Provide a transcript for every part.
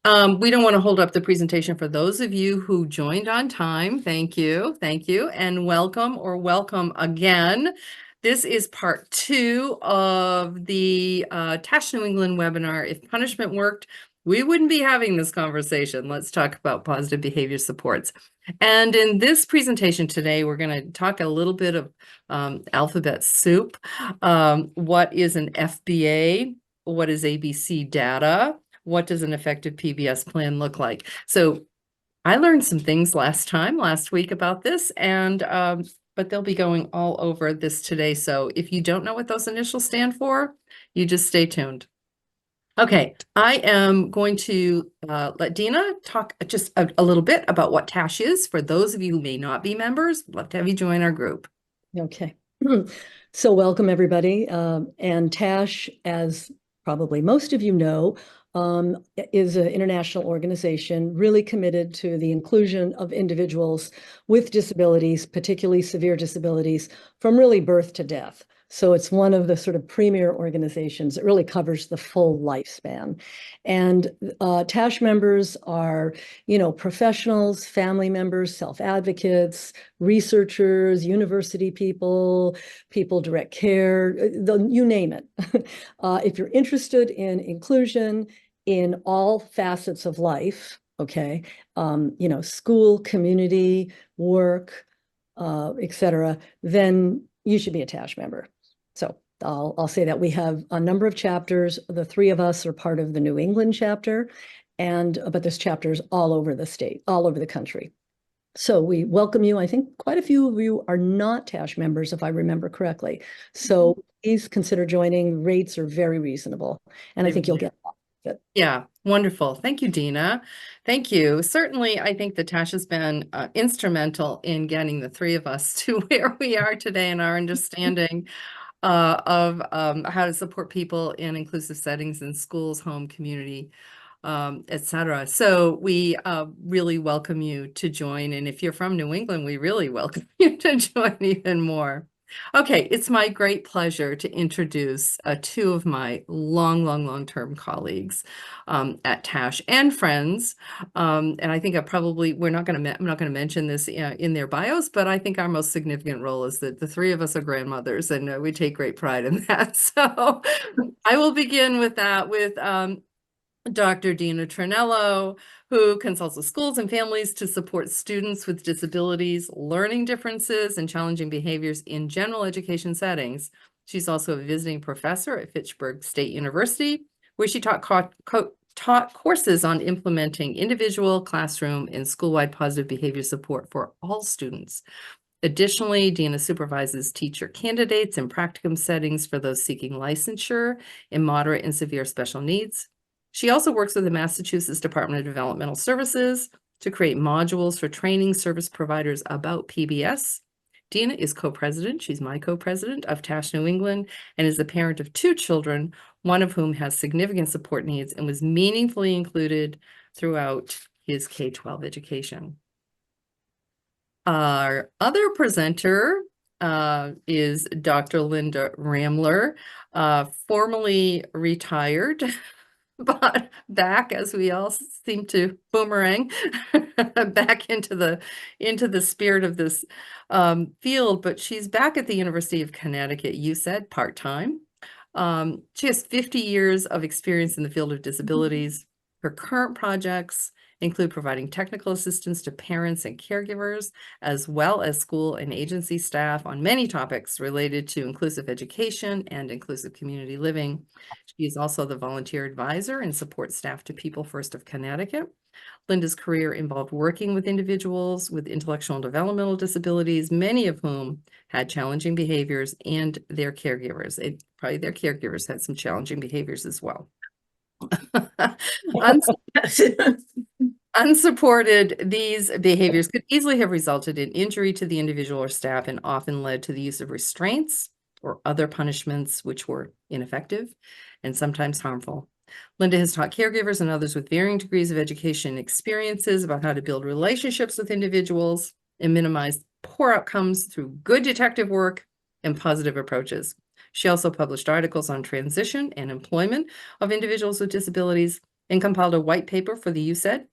We don't want to hold up the presentation for those of you who joined on time. Thank you, and welcome or welcome again. This is part 2 of the TASH New England webinar. If punishment worked, we wouldn't be having this conversation. Let's talk about positive behavior supports. And in this presentation today, we're going to talk a little bit of alphabet soup. What is an FBA? What is ABC data? What does an effective PBS plan look like? So I learned some things last week about this, and but they'll be going all over this today. So if you don't know what those initials stand for, you just stay tuned. Okay, I am going to let Dina talk just a little bit about what TASH is. For those of you who may not be members, we'd love to have you join our group. Okay. So welcome, everybody. And TASH, as probably most of you know, is an international organization really committed to the inclusion of individuals with disabilities, particularly severe disabilities, from really birth to death. So it's one of the sort of premier organizations that really covers the full lifespan. And TASH members are, professionals, family members, self-advocates, researchers, university people, people direct care, you name it. If you're interested in inclusion in all facets of life, okay, school, community, work, etc., then you should be a TASH member. So I'll say that we have a number of chapters. The 3 of us are part of the New England chapter, but there's chapters all over the state, all over the country. So we welcome you. I think quite a few of you are not TASH members, if I remember correctly. So please consider joining. Rates are very reasonable, and I think you'll get it. Yeah, wonderful. Thank you, Dina. Thank you. Certainly, I think that TASH has been instrumental in getting the 3 of us to where we are today in our understanding of how to support people in inclusive settings in schools, home, community, etc. So we really welcome you to join. And if you're from New England, we really welcome you to join even more. Okay, it's my great pleasure to introduce 2 of my long-term colleagues at TASH and friends. And I think I'm not going to mention this in their bios, but I think our most significant role is that the 3 of us are grandmothers, and we take great pride in that. So I will begin with that with Dr. Dina Trinello, who consults with schools and families to support students with disabilities, learning differences, and challenging behaviors in general education settings. She's also a visiting professor at Fitchburg State University, where she taught courses on implementing individual, classroom, and school-wide positive behavior support for all students. Additionally, Dina supervises teacher candidates in practicum settings for those seeking licensure in moderate and severe special needs. She also works with the Massachusetts Department of Developmental Services to create modules for training service providers about PBS. Dina is co-president, she's my co-president of TASH New England, and is the parent of 2 children, one of whom has significant support needs and was meaningfully included throughout his K-12 education. Our other presenter is Dr. Linda Ramler, formerly retired, but back, as we all seem to boomerang back into the spirit of this field. But she's back at the University of Connecticut, you said, part-time. She has 50 years of experience in the field of disabilities. Her current projects include providing technical assistance to parents and caregivers, as well as school and agency staff on many topics related to inclusive education and inclusive community living. She is also the volunteer advisor and support staff to People First of Connecticut. Linda's career involved working with individuals with intellectual and developmental disabilities, many of whom had challenging behaviors, and their caregivers. Probably their caregivers had some challenging behaviors as well. Unsupported, these behaviors could easily have resulted in injury to the individual or staff and often led to the use of restraints or other punishments which were ineffective and sometimes harmful. Linda has taught caregivers and others with varying degrees of education experiences about how to build relationships with individuals and minimize poor outcomes through good detective work and positive approaches. She also published articles on transition and employment of individuals with disabilities and compiled a white paper for the USED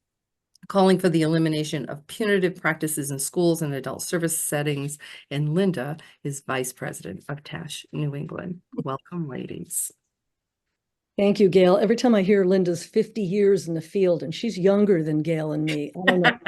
calling for the elimination of punitive practices in schools and adult service settings. And Linda is vice president of TASH New England. Welcome, ladies. Thank you, Gail. Every time I hear Linda's 50 years in the field, and she's younger than Gail and me, I don't know.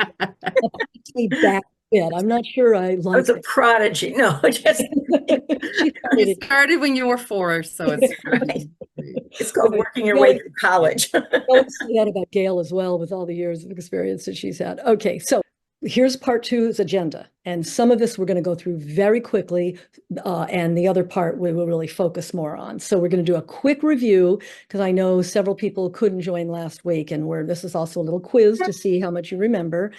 Stay back a bit. I'm not sure I I like was a it. prodigy. No, just She You started started when you were 4, so it's right. It's called working your Gail, way through college. don't say that about Gail as well, with all the years of experience that she's had. Okay, so here's part two's agenda. And some of this we're going to go through very quickly. And the other part we will really focus more on. So we're going to do a quick review because I know several people couldn't join last week. And this is also a little quiz to see how much you remember.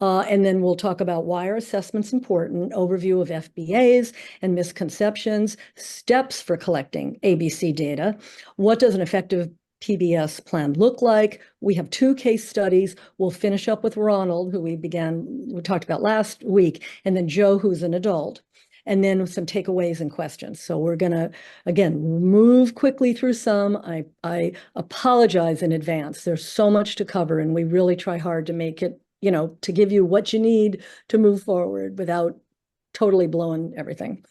And then we'll talk about why are assessments important, overview of FBAs and misconceptions, steps for collecting ABC data, what does an effective PBS plan look like. We have 2 case studies. We'll finish up with Ronald, who we talked about last week, and then Joe, who's an adult, and then some takeaways and questions. So we're going to, again, move quickly through some. I apologize in advance. There's so much to cover, and we really try hard to make it, to give you what you need to move forward without totally blowing everything.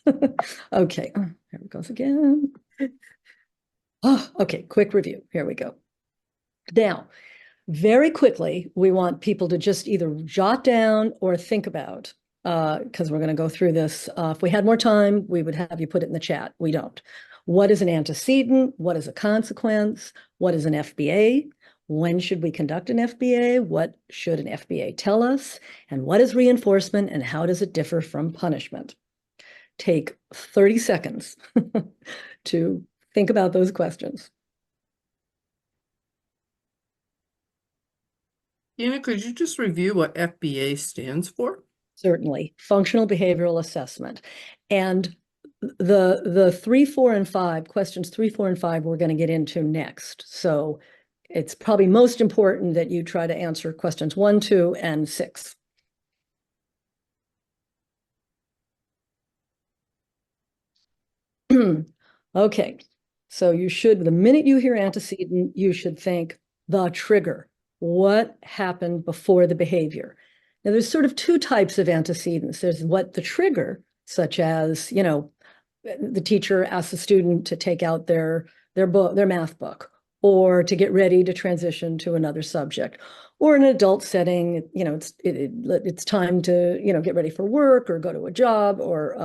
Okay, there it goes again. Oh, okay, quick review. Here we go. Now, very quickly, we want people to just either jot down or think about, because we're going to go through this. If we had more time, we would have you put it in the chat. We don't. What is an antecedent? What is a consequence? What is an FBA? When should we conduct an FBA? What should an FBA tell us? And what is reinforcement and how does it differ from punishment? Take 30 seconds to think about those questions. Tina, could you just review what FBA stands for? Certainly, functional behavioral assessment. And the 3, 4, and 5, questions 3, 4, and 5, we're going to get into next. So it's probably most important that you try to answer questions 1, 2, and 6. Okay, so you should, the minute you hear antecedent, you should think the trigger. What happened before the behavior? Now, there's sort of 2 types of antecedents. There's what the trigger, such as, the teacher asks the student to take out their math book, or to get ready to transition to another subject, or in an adult setting, it's time to, get ready for work or go to a job, or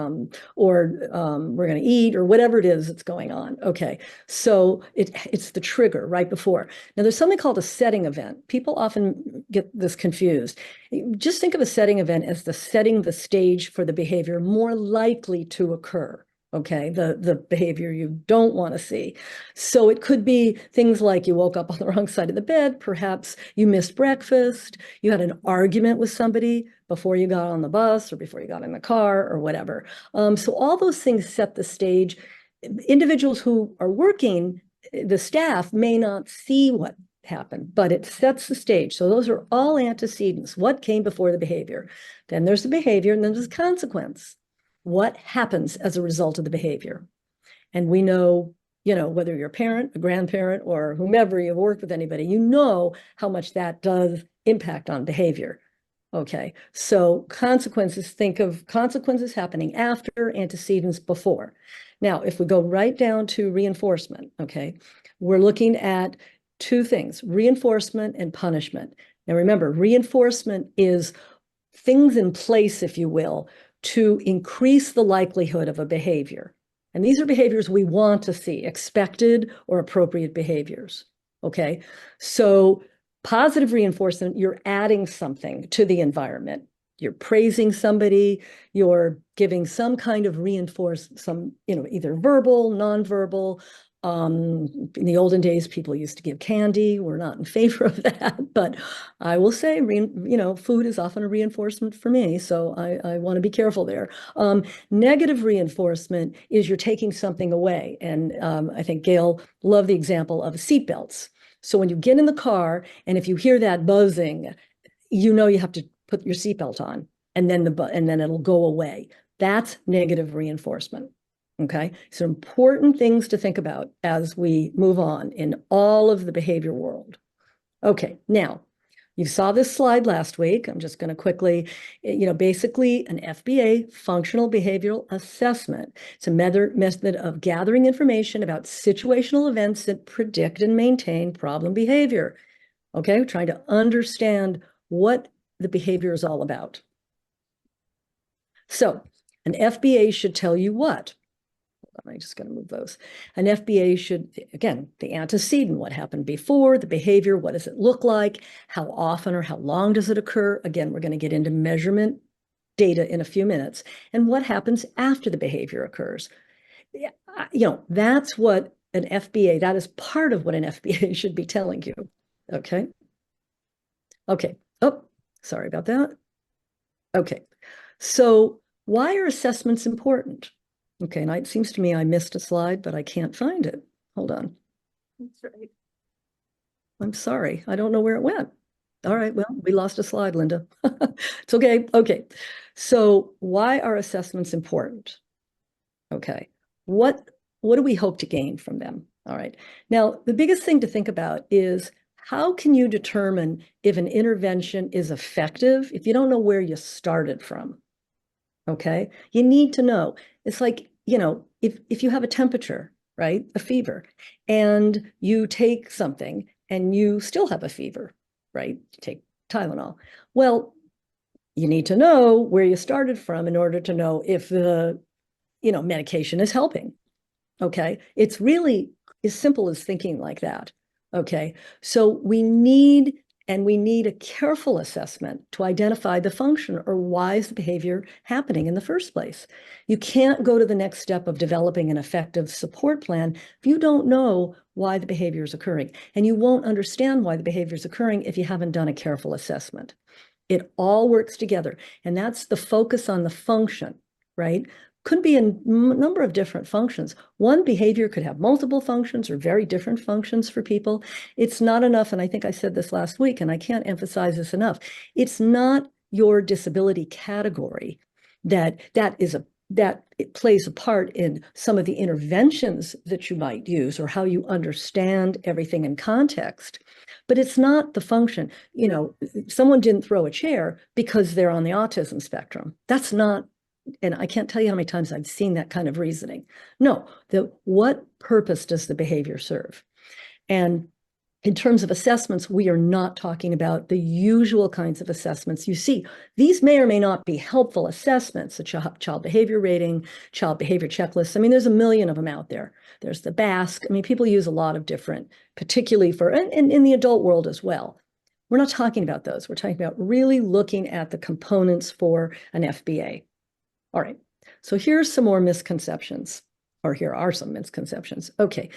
we're going to eat, or whatever it is that's going on. Okay, so it's the trigger right before. Now, there's something called a setting event. People often get this confused. Just think of a setting event as setting the stage for the behavior more likely to occur. Okay, the behavior you don't want to see. So it could be things like you woke up on the wrong side of the bed, perhaps you missed breakfast, you had an argument with somebody before you got on the bus or before you got in the car or whatever. So all those things set the stage. Individuals who are working, the staff may not see what happened, but it sets the stage. So those are all antecedents. What came before the behavior? Then there's the behavior, and then there's the consequence. What happens as a result of the behavior? And we know, whether you're a parent, a grandparent, or whomever, you've worked with anybody, you know how much that does impact on behavior. Okay, so consequences, think of consequences happening after, antecedents before. Now, if we go right down to reinforcement, okay, we're looking at 2 things, reinforcement and punishment. Now, remember, reinforcement is things in place, if you will, to increase the likelihood of a behavior. And these are behaviors we want to see, expected or appropriate behaviors. Okay, so positive reinforcement, you're adding something to the environment. You're praising somebody, you're giving some kind of either verbal, nonverbal. In the olden days, people used to give candy. We're not in favor of that, but I will say, food is often a reinforcement for me, so I want to be careful there. Negative reinforcement is you're taking something away, and I think Gail loved the example of seatbelts. So when you get in the car, and if you hear that buzzing, you have to put your seatbelt on, and then it'll go away. That's negative reinforcement. Okay, so important things to think about as we move on in all of the behavior world. Okay, now, you saw this slide last week. I'm just going to quickly, basically an FBA, functional behavioral assessment. It's a method of gathering information about situational events that predict and maintain problem behavior. Okay, we're trying to understand what the behavior is all about. So an FBA should tell you what? I'm just going to move those. An FBA should, again, the antecedent, what happened before, the behavior, what does it look like, how often or how long does it occur? Again, we're going to get into measurement data in a few minutes. And what happens after the behavior occurs? That's what an FBA, that is part of what an FBA should be telling you. Okay. Okay. Oh, sorry about that. Okay. So why are assessments important? Okay, and it seems to me I missed a slide, but I can't find it. Hold on. That's right. I'm sorry. I don't know where it went. All right, well, we lost a slide, Linda. It's okay. Okay. So why are assessments important? Okay. What do we hope to gain from them? All right. Now, the biggest thing to think about is how can you determine if an intervention is effective if you don't know where you started from? Okay. You need to know. It's like, if you have a temperature, right, a fever, and you take something and you still have a fever, right? You take Tylenol. Well, you need to know where you started from in order to know if the, medication is helping. Okay. It's really as simple as thinking like that. Okay. So we need a careful assessment to identify the function or why is the behavior happening in the first place. You can't go to the next step of developing an effective support plan if you don't know why the behavior is occurring. And you won't understand why the behavior is occurring if you haven't done a careful assessment. It all works together. And that's the focus on the function, right? Could be a number of different functions. One behavior could have multiple functions or very different functions for people. It's not enough, and I think I said this last week, and I can't emphasize this enough. It's not your disability category that it plays a part in some of the interventions that you might use or how you understand everything in context. But it's not the function. Someone didn't throw a chair because they're on the autism spectrum. That's not. And I can't tell you how many times I've seen that kind of reasoning. No, what purpose does the behavior serve? And in terms of assessments, we are not talking about the usual kinds of assessments you see. These may or may not be helpful assessments, a child behavior rating, child behavior checklists. I mean, there's a million of them out there. There's the BASC. I mean, people use a lot of different, particularly and in the adult world as well. We're not talking about those. We're talking about really looking at the components for an FBA. All right, so here's some more misconceptions, or here are some misconceptions. Okay,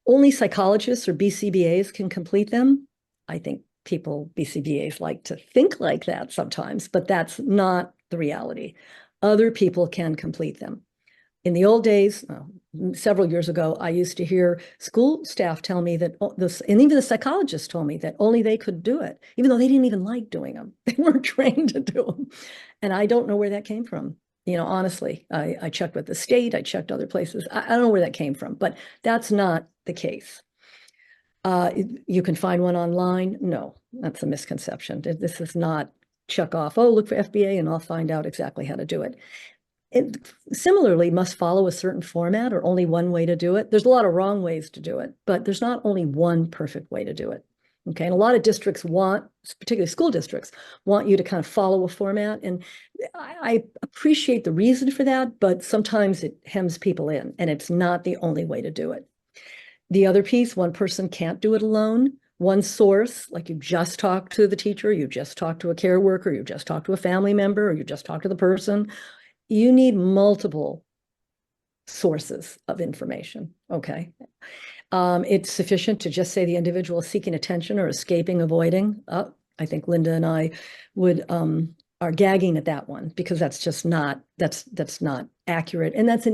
only psychologists or BCBAs can complete them. I think BCBAs like to think like that sometimes, but that's not the reality. Other people can complete them. In the old days, several years ago, I used to hear school staff tell me that and even the psychologists told me that only they could do it, even though they didn't even like doing them. They weren't trained to do them. And I don't know where that came from. Honestly, I checked with the state, I checked other places. I don't know where that came from, but that's not the case. You can find one online. No, that's a misconception. This is not check off, oh, look for FBA and I'll find out exactly how to do it. It similarly must follow a certain format or only one way to do it. There's a lot of wrong ways to do it, but there's not only one perfect way to do it. Okay, and a lot of districts particularly school districts, want you to kind of follow a format. And I appreciate the reason for that, but sometimes it hems people in, and it's not the only way to do it. The other piece, one person can't do it alone. One source, like you just talk to the teacher, you just talk to a care worker, you just talk to a family member, or you just talk to the person. You need multiple sources of information, okay? It's sufficient to just say the individual is seeking attention or escaping, avoiding. I think Linda and I are gagging at that one because that's just not, that's not accurate. And that's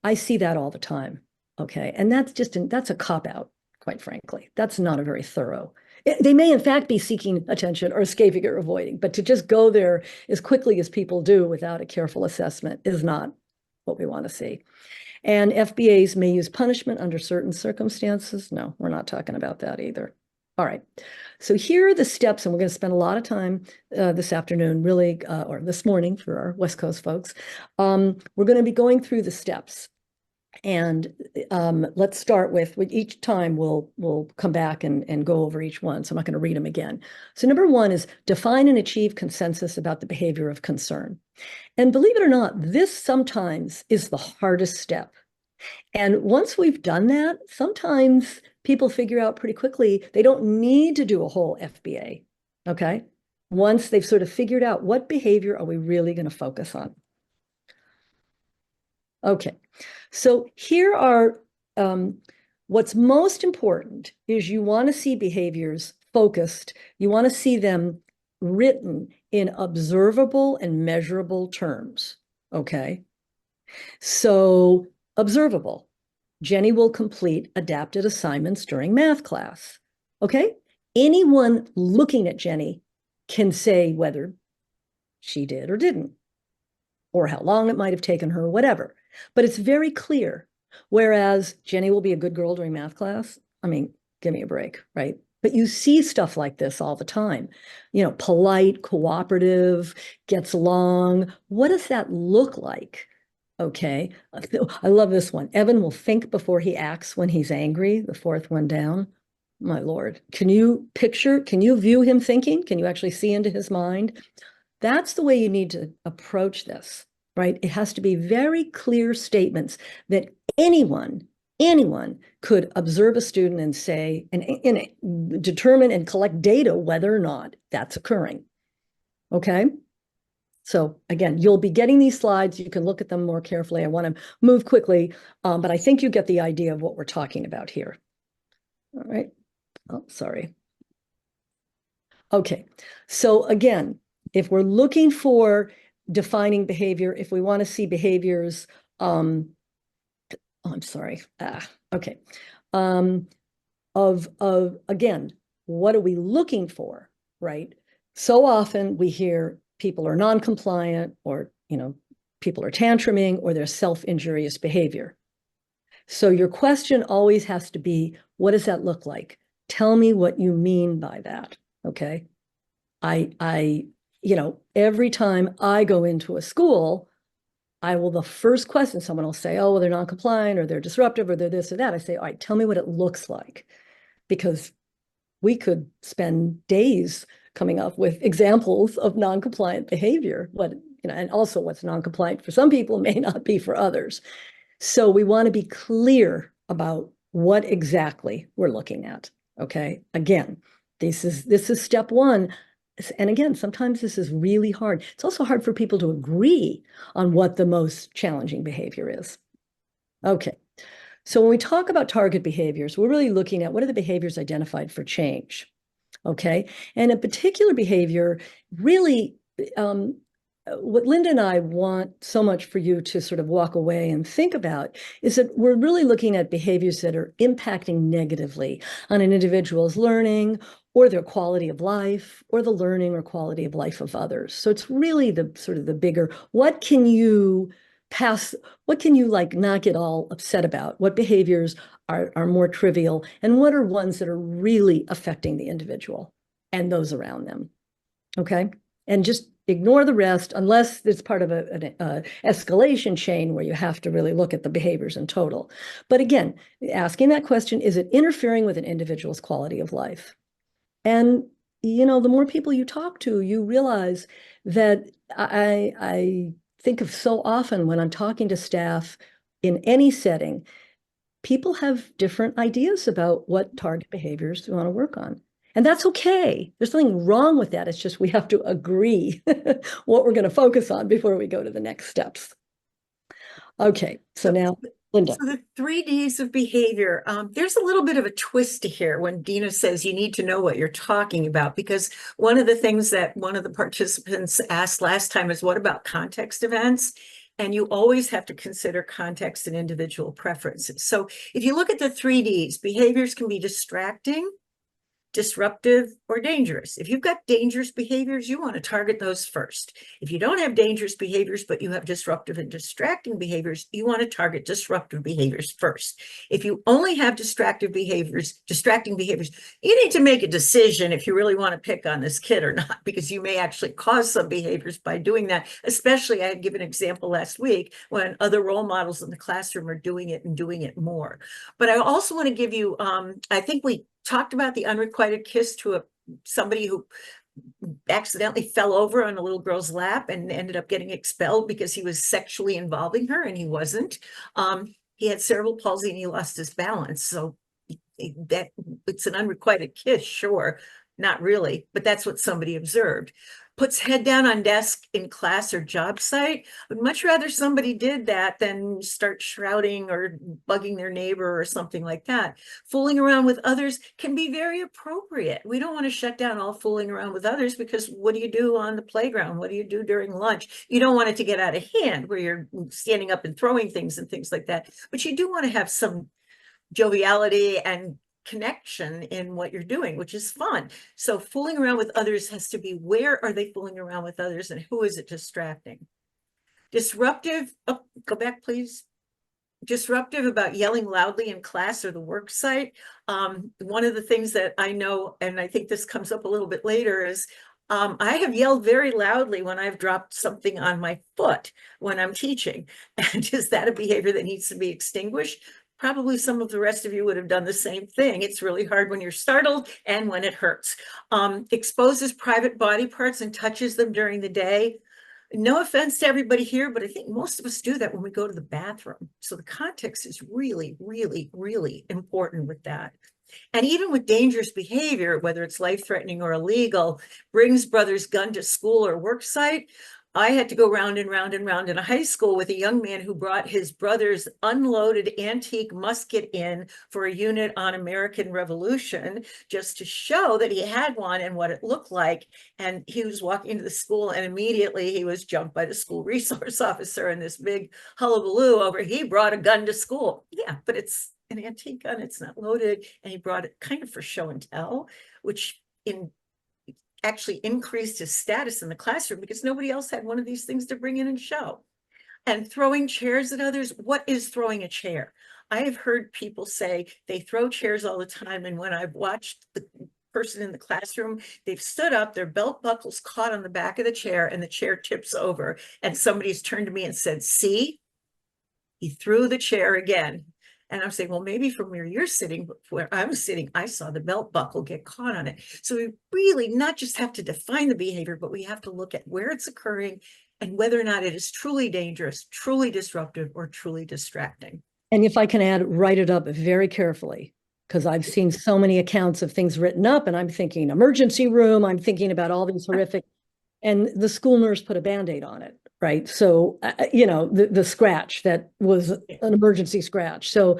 I see that all the time, okay? And that's a cop-out, quite frankly. That's not a very thorough. They may in fact be seeking attention or escaping or avoiding, but to just go there as quickly as people do without a careful assessment is not what we want to see. And FBAs may use punishment under certain circumstances. No, we're not talking about that either. All right. So here are the steps, and we're going to spend a lot of time this afternoon, really, or this morning for our West Coast folks. We're going to be going through the steps. And let's start with each time we'll come back and go over each one. So I'm not going to read them again. So number one is define and achieve consensus about the behavior of concern. And believe it or not, this sometimes is the hardest step. And once we've done that, sometimes people figure out pretty quickly they don't need to do a whole FBA. Okay. Once they've sort of figured out what behavior are we really going to focus on. Okay. So here are what's most important is you want to see behaviors focused. You want to see them written in observable and measurable terms. Okay. So observable. Jenny will complete adapted assignments during math class. Okay. Anyone looking at Jenny can say whether she did or didn't, or how long it might have taken her, whatever. But it's very clear. Whereas Jenny will be a good girl during math class. I mean, give me a break, right? But you see stuff like this all the time. You know, polite, cooperative, gets along. What does that look like? Okay. I love this one. Evan will think before he acts when he's angry, the fourth one down. My Lord. Can you view him thinking? Can you actually see into his mind? That's the way you need to approach this, right? It has to be very clear statements that anyone could observe a student and say, and determine and collect data whether or not that's occurring. Okay. So again, you'll be getting these slides. You can look at them more carefully. I want to move quickly, but I think you get the idea of what we're talking about here. All right. Oh, sorry. Okay. So again, if we're looking for defining behavior, if we want to see behaviors, I'm sorry. Okay. Again, what are we looking for, right? So often we hear people are non-compliant, or, you know, people are tantruming, or there's self-injurious behavior. So your question always has to be, what does that look like? Tell me what you mean by that. Okay. You know, every time I go into a school, the first question someone will say, oh, well, they're non-compliant, or they're disruptive, or they're this or that. I say, all right, tell me what it looks like. Because we could spend days coming up with examples of non-compliant behavior, and also what's non-compliant for some people may not be for others. So we want to be clear about what exactly we're looking at. Okay. Again, this is step one. And again, sometimes this is really hard. It's also hard for people to agree on what the most challenging behavior is. Okay. So when we talk about target behaviors, we're really looking at what are the behaviors identified for change. Okay. And a particular behavior really, what Linda and I want so much for you to sort of walk away and think about is that we're really looking at behaviors that are impacting negatively on an individual's learning or their quality of life or the learning or quality of life of others. So it's really the sort of the bigger, what can you like not get all upset about? What behaviors are more trivial, and what are ones that are really affecting the individual and those around them? Okay. And just ignore the rest unless it's part of an escalation chain where you have to really look at the behaviors in total. But again, asking that question, is it interfering with an individual's quality of life? And, you know, the more people you talk to, you realize that I think of so often when I'm talking to staff in any setting, people have different ideas about what target behaviors we want to work on. And that's okay. There's nothing wrong with that. It's just we have to agree what we're going to focus on before we go to the next steps. Okay, so now, Linda. So the 3Ds of behavior, there's a little bit of a twist to here when Dina says you need to know what you're talking about, because one of the things that one of the participants asked last time is, what about context events? And you always have to consider context and individual preferences. So if you look at the 3Ds, behaviors can be distracting, disruptive, or dangerous. If you've got dangerous behaviors, you want to target those first. If you don't have dangerous behaviors, but you have disruptive and distracting behaviors, you want to target disruptive behaviors first. If you only have distracting behaviors, you need to make a decision if you really want to pick on this kid or not, because you may actually cause some behaviors by doing that. Especially, I had given an example last week when other role models in the classroom are doing it and doing it more. But I also want to give you, I think we talked about the unrequited kiss to somebody who accidentally fell over on a little girl's lap and ended up getting expelled because he was sexually involving her, and he wasn't. He had cerebral palsy and he lost his balance. So that it's an unrequited kiss, sure, not really, but that's what somebody observed. Puts head down on desk in class or job site. Would much rather somebody did that than start shouting or bugging their neighbor or something like that. Fooling around with others can be very appropriate. We don't want to shut down all fooling around with others, because what do you do on the playground? What do you do during lunch? You don't want it to get out of hand where you're standing up and throwing things and things like that. But you do want to have some joviality and connection in what you're doing, which is fun. So fooling around with others has to be, where are they fooling around with others and who is it distracting? Disruptive, oh, go back, please. Disruptive about yelling loudly in class or the work site. One of the things that I know, and I think this comes up a little bit later, is I have yelled very loudly when I've dropped something on my foot when I'm teaching. And is that a behavior that needs to be extinguished? Probably some of the rest of you would have done the same thing. It's really hard when you're startled and when it hurts. Exposes private body parts and touches them during the day. No offense to everybody here, but I think most of us do that when we go to the bathroom. So the context is really, really, really important with that. And even with dangerous behavior, whether it's life-threatening or illegal, brings brother's gun to school or work site. I had to go round and round and round in a high school with a young man who brought his brother's unloaded antique musket in for a unit on American Revolution, just to show that he had one and what it looked like. And he was walking into the school, and immediately he was jumped by the school resource officer in this big hullabaloo over, he brought a gun to school. Yeah, but it's an antique gun, it's not loaded. And he brought it kind of for show and tell, which actually increased his status in the classroom because nobody else had one of these things to bring in and show. And throwing chairs at others. What is throwing a chair? I have heard people say they throw chairs all the time. And when I've watched the person in the classroom, they've stood up, their belt buckle's caught on the back of the chair, and the chair tips over. And somebody's turned to me and said, see, he threw the chair again. And I'm saying, well, maybe from where you're sitting, but where I'm sitting, I saw the belt buckle get caught on it. So we really not just have to define the behavior, but we have to look at where it's occurring and whether or not it is truly dangerous, truly disruptive, or truly distracting. And if I can add, write it up very carefully, because I've seen so many accounts of things written up, and I'm thinking emergency room, I'm thinking about all these horrific, and the school nurse put a Band-Aid on it. Right. So, the scratch that was an emergency scratch. So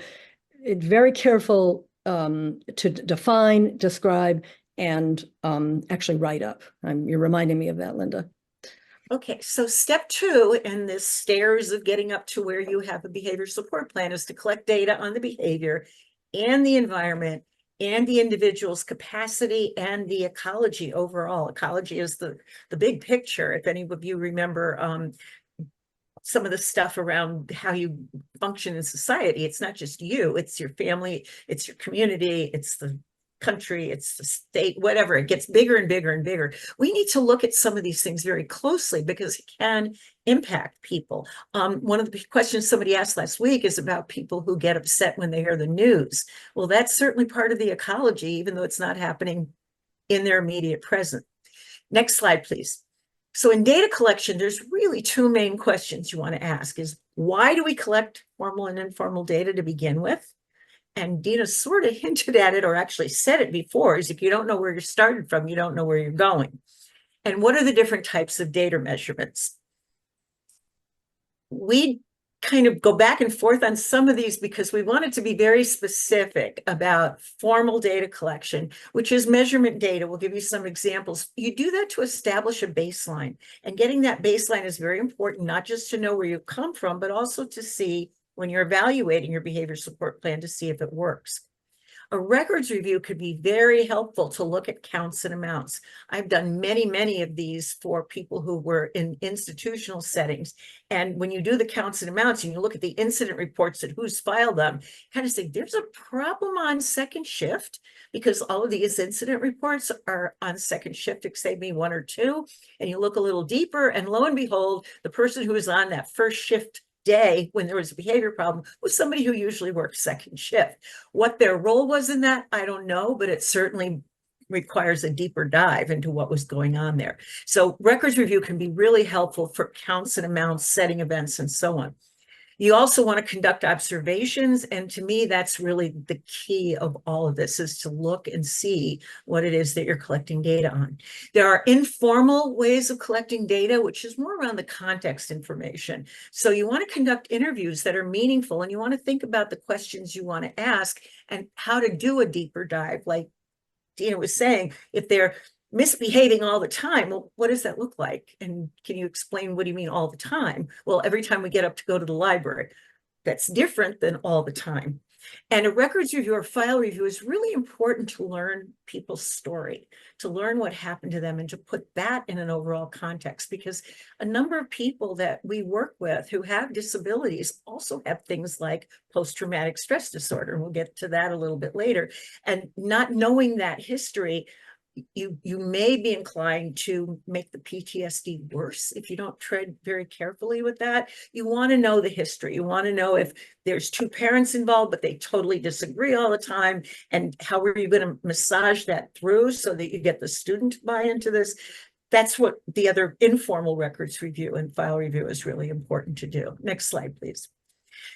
very careful to define, describe, and actually write up. You're reminding me of that, Linda. Okay, so step 2 in this stairs of getting up to where you have a behavior support plan is to collect data on the behavior and the environment and the individual's capacity and the ecology overall. Ecology is the big picture. If any of you remember some of the stuff around how you function in society, it's not just you, it's your family, it's your community, it's the country, it's the state, whatever. It gets bigger and bigger and bigger. We need to look at some of these things very closely because it can impact people. One of the questions somebody asked last week is about people who get upset when they hear the news. Well, that's certainly part of the ecology, even though it's not happening in their immediate present. Next slide, please. So in data collection, there's really 2 main questions you want to ask is, why do we collect formal and informal data to begin with? And Dina sort of hinted at it, or actually said it before, is if you don't know where you're started from, you don't know where you're going. And what are the different types of data measurements? We kind of go back and forth on some of these because we wanted to be very specific about formal data collection, which is measurement data. We'll give you some examples. You do that to establish a baseline, and getting that baseline is very important, not just to know where you come from, but also to see when you're evaluating your behavior support plan to see if it works. A records review could be very helpful to look at counts and amounts. I've done many of these for people who were in institutional settings. And when you do the counts and amounts and you look at the incident reports and who's filed them, kind of say there's a problem on second shift because all of these incident reports are on second shift, except maybe one or two. And you look a little deeper and lo and behold, the person who was on that first shift day when there was a behavior problem was somebody who usually worked second shift. What their role was in that, I don't know, but it certainly requires a deeper dive into what was going on there. So records review can be really helpful for counts and amounts, setting events, and so on. You also want to conduct observations. And to me, that's really the key of all of this, is to look and see what it is that you're collecting data on. There are informal ways of collecting data, which is more around the context information. So you want to conduct interviews that are meaningful, and you want to think about the questions you want to ask and how to do a deeper dive. Like Dina was saying, if they're misbehaving all the time, well, what does that look like? And can you explain, what do you mean all the time? Well, every time we get up to go to the library. That's different than all the time. And a records review or file review is really important to learn people's story, to learn what happened to them and to put that in an overall context, because a number of people that we work with who have disabilities also have things like post-traumatic stress disorder. And we'll get to that a little bit later. And not knowing that history, you may be inclined to make the PTSD worse if you don't tread very carefully with that. You want to know the history. You want to know if there's two parents involved, but they totally disagree all the time. And how are you going to massage that through so that you get the student to buy into this? That's what the other informal records review and file review is really important to do. Next slide, please.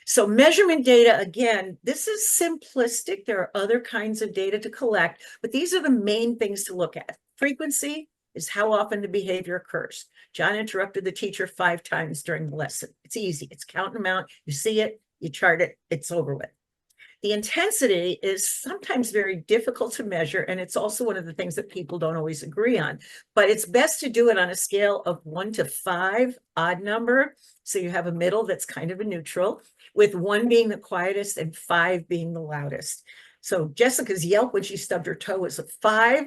So measurement data, again, this is simplistic. There are other kinds of data to collect, but these are the main things to look at. Frequency is how often the behavior occurs. John interrupted the teacher 5 times during the lesson. It's easy. It's count and amount. You see it, you chart it, it's over with. The intensity is sometimes very difficult to measure, and it's also one of the things that people don't always agree on. But it's best to do it on a scale of 1 to 5, odd number. So you have a middle that's kind of a neutral, with 1 being the quietest and 5 being the loudest. So Jessica's yelp when she stubbed her toe was a 5.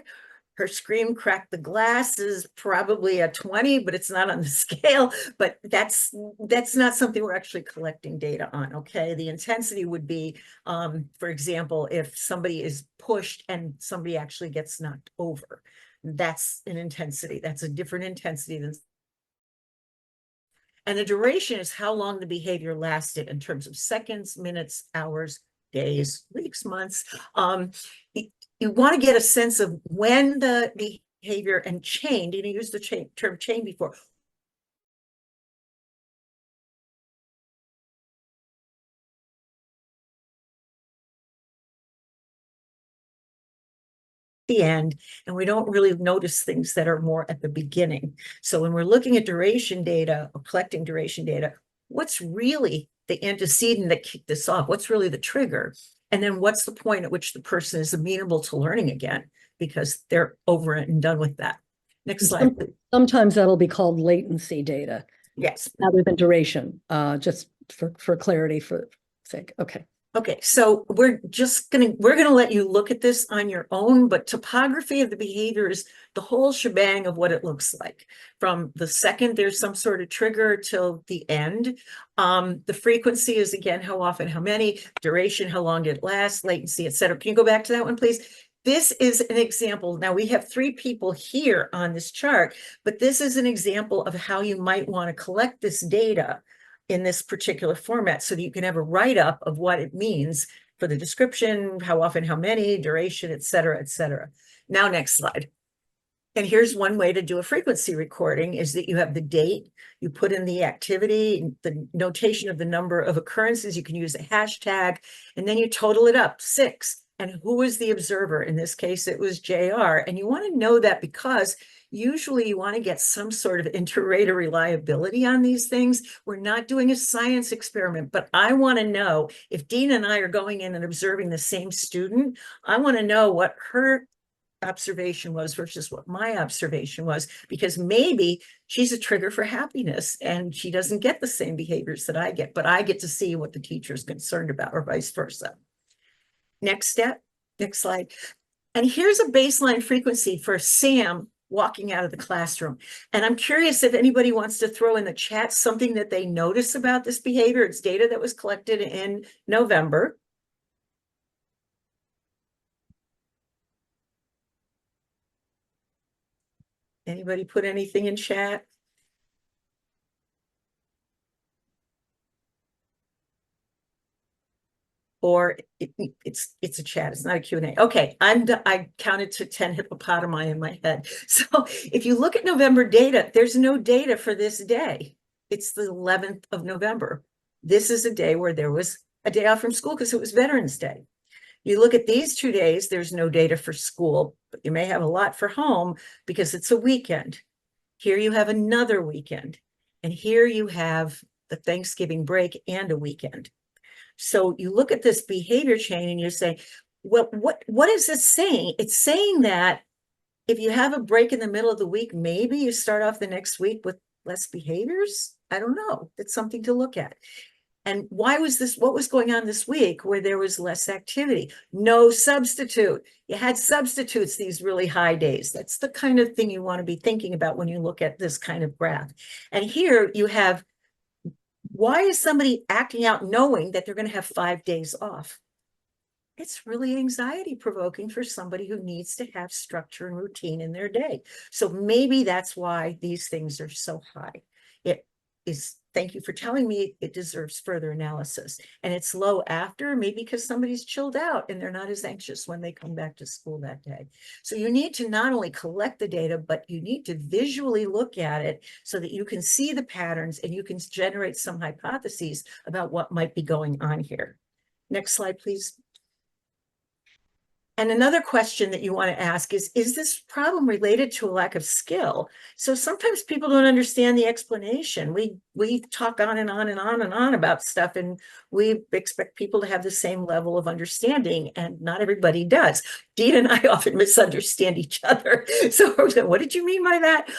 Her scream cracked the glass is probably a 20, but it's not on the scale. But that's not something we're actually collecting data on, okay? The intensity would be, for example, if somebody is pushed and somebody actually gets knocked over. That's an intensity. That's a different intensity than. And the duration is how long the behavior lasted in terms of seconds, minutes, hours, days, weeks, months. You want to get a sense of when the behavior and chain, you used the term chain before. The end, and we don't really notice things that are more at the beginning. So when we're looking at duration data or collecting duration data, what's really the antecedent that kicked this off? What's really the trigger? And then what's the point at which the person is amenable to learning again because they're over and done with that? Next slide, please. Sometimes that'll be called latency data. Yes. Rather than duration, just for clarity for sake. Okay. Okay, so we're gonna let you look at this on your own, but topography of the behavior is the whole shebang of what it looks like. From the second there's some sort of trigger till the end. The frequency is, again, how often, how many, duration, how long did it last, latency, etc. Can you go back to that one, please? This is an example. Now we have 3 people here on this chart, but this is an example of how you might want to collect this data in this particular format so that you can have a write-up of what it means for the description, how often, how many, duration, et cetera, et cetera. Now, next slide. And here's one way to do a frequency recording is that you have the date, you put in the activity, the notation of the number of occurrences, you can use a hashtag, and then you total it up, 6. And who is the observer? In this case, it was JR. And you want to know that because usually you want to get some sort of inter-rater reliability on these things. We're not doing a science experiment, but I want to know if Dina and I are going in and observing the same student, I want to know what her observation was versus what my observation was, because maybe she's a trigger for happiness and she doesn't get the same behaviors that I get, but I get to see what the teacher is concerned about or vice versa. Next step, Next slide. And here's a baseline frequency for Sam walking out of the classroom. And I'm curious if anybody wants to throw in the chat something that they notice about this behavior. It's data that was collected in November. Anybody put anything in chat? Or it's a chat, it's not a Q&A. Okay, I counted to 10 hippopotami in my head. So if you look at November data, there's no data for this day. It's the 11th of November. This is a day where there was a day off from school because it was Veterans Day. You look at these 2 days, there's no data for school, but you may have a lot for home because it's a weekend. Here you have another weekend, and here you have the Thanksgiving break and a weekend. So you look at this behavior chain and you say, well, what is this saying? It's saying that if you have a break in the middle of the week, maybe you start off the next week with less behaviors. I don't know. It's something to look at. And why was this? What was going on this week where there was less activity? No substitute. You had substitutes these really high days. That's the kind of thing you want to be thinking about when you look at this kind of graph. And here you have, why is somebody acting out knowing that they're going to have 5 days off? It's really anxiety provoking for somebody who needs to have structure and routine in their day. So maybe that's why these things are so high. It is, thank you for telling me, it deserves further analysis. And it's low after, maybe because somebody's chilled out and they're not as anxious when they come back to school that day. So you need to not only collect the data, but you need to visually look at it so that you can see the patterns and you can generate some hypotheses about what might be going on here. Next slide, please. And another question that you want to ask is this problem related to a lack of skill? So sometimes people don't understand the explanation. We talk on and on and on and on about stuff, and we expect people to have the same level of understanding, and not everybody does. Dean and I often misunderstand each other. So what did you mean by that?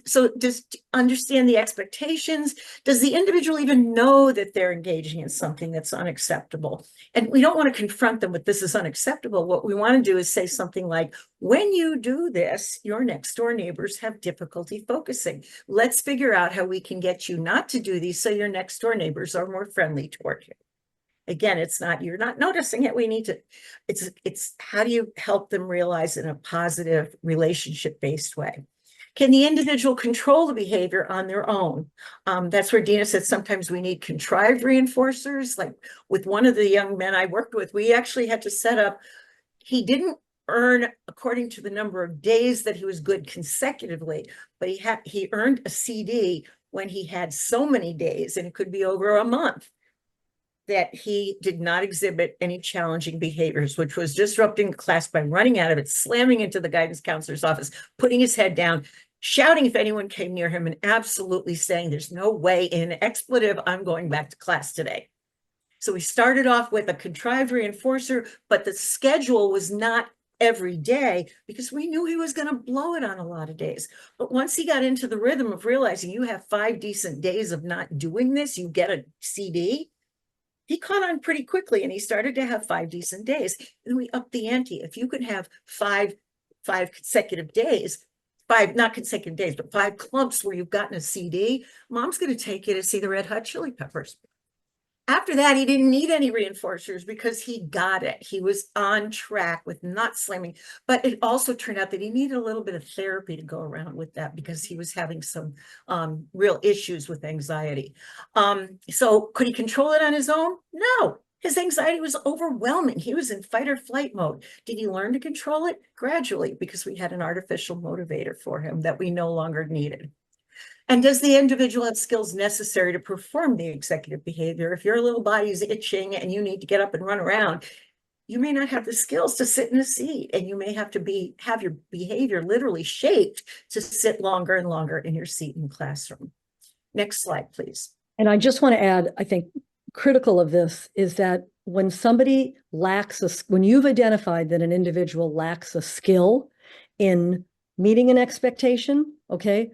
So just understand the expectations. Does the individual even know that they're engaging in something that's unacceptable? And we don't want to confront them with this is unacceptable. What we want to do is say something like, when you do this, your next door neighbors have difficulty focusing. Let's figure out how we can get you not to do these so your next door neighbors are more friendly toward you. Again, it's not, you're not noticing it. We need to, it's how do you help them realize in a positive relationship-based way? Can the individual control the behavior on their own? That's where Dina said sometimes we need contrived reinforcers. Like with one of the young men I worked with, we actually had to set up, he didn't earn according to the number of days that he was good consecutively, but he earned a CD when he had so many days, and it could be over a month, that he did not exhibit any challenging behaviors, which was disrupting the class by running out of it, slamming into the guidance counselor's office, putting his head down, shouting if anyone came near him, and absolutely saying, there's no way, in an expletive, I'm going back to class today. So we started off with a contrived reinforcer, but the schedule was not every day because we knew he was going to blow it on a lot of days. But once he got into the rhythm of realizing you have 5 decent days of not doing this, you get a CD, he caught on pretty quickly and he started to have 5 decent days. And we upped the ante. If you could have five consecutive days, 5, not consecutive days, but 5 clumps where you've gotten a CD, mom's going to take you to see the Red Hot Chili Peppers. After that, he didn't need any reinforcers because he got it. He was on track with not slamming, but it also turned out that he needed a little bit of therapy to go around with that because he was having some real issues with anxiety. So could he control it on his own? No. His anxiety was overwhelming. He was in fight or flight mode. Did he learn to control it? Gradually, because we had an artificial motivator for him that we no longer needed. And does the individual have skills necessary to perform the executive behavior? If your little body's itching and you need to get up and run around, you may not have the skills to sit in a seat, and you may have to have your behavior literally shaped to sit longer and longer in your seat in the classroom. Next slide, please. And I just want to add, I think critical of this is that when somebody when you've identified that an individual lacks a skill in meeting an expectation, okay,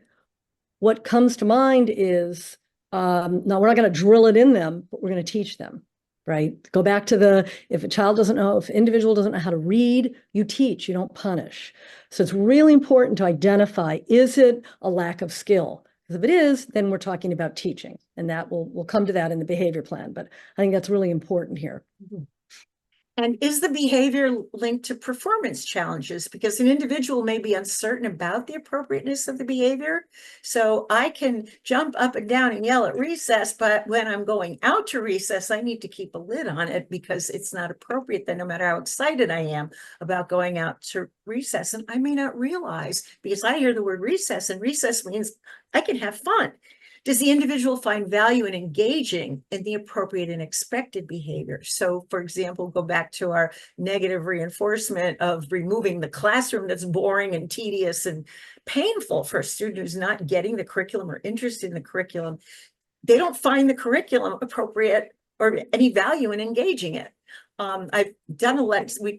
what comes to mind is, now we're not going to drill it in them, but we're going to teach them. right? Go back to if if an individual doesn't know how to read, you teach, you don't punish. So it's really important to identify, is it a lack of skill? Because if it is, then we're talking about teaching, and that we'll come to that in the behavior plan. But I think that's really important here. And is the behavior linked to performance challenges? Because an individual may be uncertain about the appropriateness of the behavior. So I can jump up and down and yell at recess, but when I'm going out to recess, I need to keep a lid on it because it's not appropriate then, no matter how excited I am about going out to recess. And I may not realize, because I hear the word recess, and recess means I can have fun. Does the individual find value in engaging in the appropriate and expected behavior? So, for example, go back to our negative reinforcement of removing the classroom that's boring and tedious and painful for a student who's not getting the curriculum or interested in the curriculum. They don't find the curriculum appropriate or any value in engaging it. I've done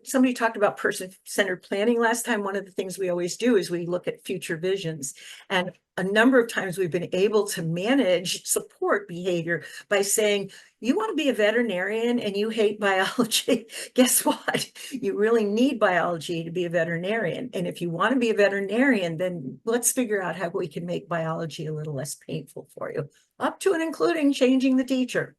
somebody talked about person-centered planning last time. One of the things we always do is we look at future visions. And a number of times we've been able to support behavior by saying, you want to be a veterinarian and you hate biology. Guess what? You really need biology to be a veterinarian. And if you want to be a veterinarian, then let's figure out how we can make biology a little less painful for you, up to and including changing the teacher,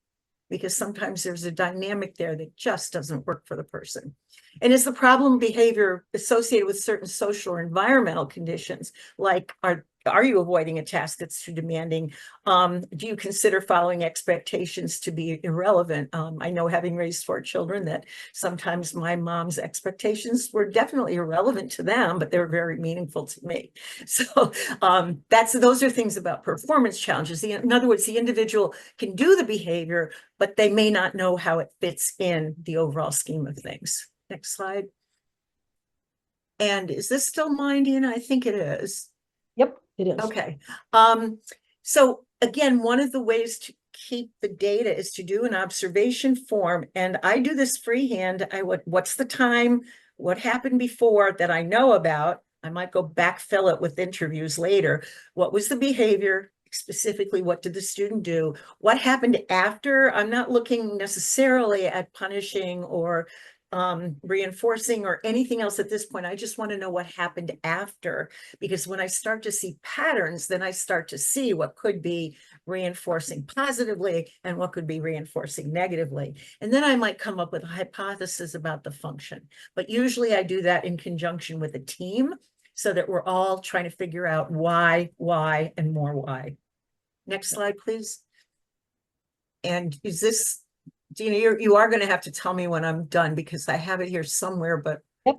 because sometimes there's a dynamic there that just doesn't work for the person. And is the problem behavior associated with certain social or environmental conditions? Like, are you avoiding a task that's too demanding? Do you consider following expectations to be irrelevant? I know, having raised 4 children, that sometimes my mom's expectations were definitely irrelevant to them, but they were very meaningful to me. So those are things about performance challenges. In other words, the individual can do the behavior, but they may not know how it fits in the overall scheme of things. Next slide. And is this still mine, Deanna? I think it is. Yep, it is. Okay. So again, one of the ways to keep the data is to do an observation form. And I do this freehand. What's the time? What happened before that I know about? I might go backfill it with interviews later. What was the behavior? Specifically, what did the student do? What happened after? I'm not looking necessarily at punishing or reinforcing or anything else at this point. I just want to know what happened after, because when I start to see patterns, then I start to see what could be reinforcing positively and what could be reinforcing negatively. And then I might come up with a hypothesis about the function. But usually I do that in conjunction with a team so that we're all trying to figure out why, and more why. Next slide, please. And is this, Dina, you are going to have to tell me when I'm done, because I have it here somewhere, but yep,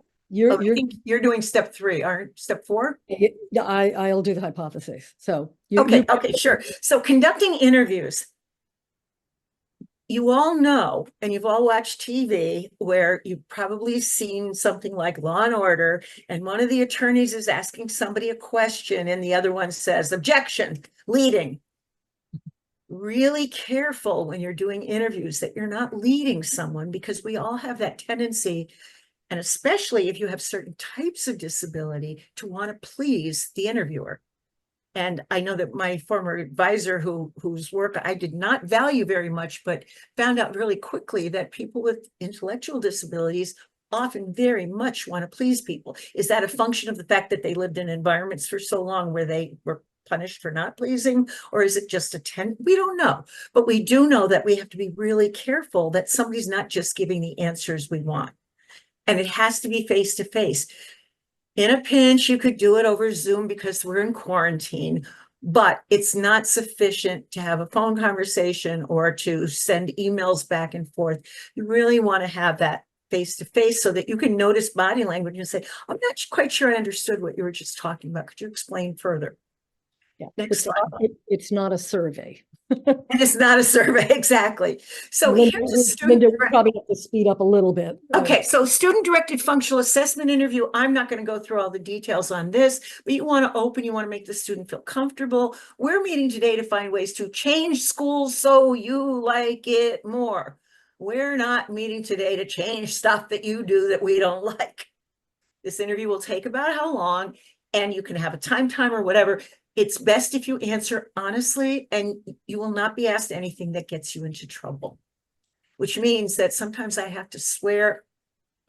I think you're doing step 3, aren't step 4? Yeah, I'll do the hypothesis. So okay, sure. So conducting interviews. You all know, and you've all watched TV where you've probably seen something like Law and Order, and one of the attorneys is asking somebody a question and the other one says, objection, leading. Really careful when you're doing interviews that you're not leading someone, because we all have that tendency, and especially if you have certain types of disability, to want to please the interviewer. And I know that my former advisor, whose work I did not value very much, but found out really quickly that people with intellectual disabilities often very much want to please people. Is that a function of the fact that they lived in environments for so long where they were punished for not pleasing, or is it just we don't know, but we do know that we have to be really careful that somebody's not just giving the answers we want, and it has to be face to face. In a pinch, you could do it over Zoom because we're in quarantine, but it's not sufficient to have a phone conversation or to send emails back and forth. You really want to have that face to face so that you can notice body language and say, I'm not quite sure I understood what you were just talking about. Could you explain further? Yeah, Next slide. It's not a survey. And it's not a survey, exactly. So here's a student. Linda, we probably have to speed up a little bit. Okay, so student-directed functional assessment interview. I'm not going to go through all the details on this, but you want to you want to make the student feel comfortable. We're meeting today to find ways to change schools so you like it more. We're not meeting today to change stuff that you do that we don't like. This interview will take about how long, and you can have a time timer, whatever. It's best if you answer honestly, and you will not be asked anything that gets you into trouble. which means that sometimes I have to swear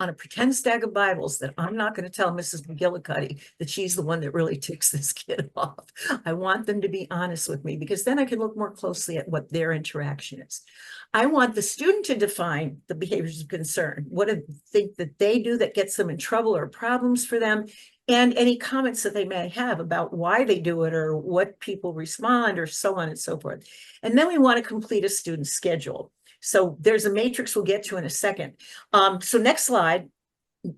on a pretend stack of Bibles that I'm not going to tell Mrs. McGillicuddy that she's the one that really ticks this kid off. I want them to be honest with me, because then I can look more closely at what their interaction is. I want the student to define the behaviors of concern. What do they think that they do that gets them in trouble or problems for them? And any comments that they may have about why they do it or what people respond or so on and so forth. And then we want to complete a student schedule. So there's a matrix we'll get to in a second. So next slide.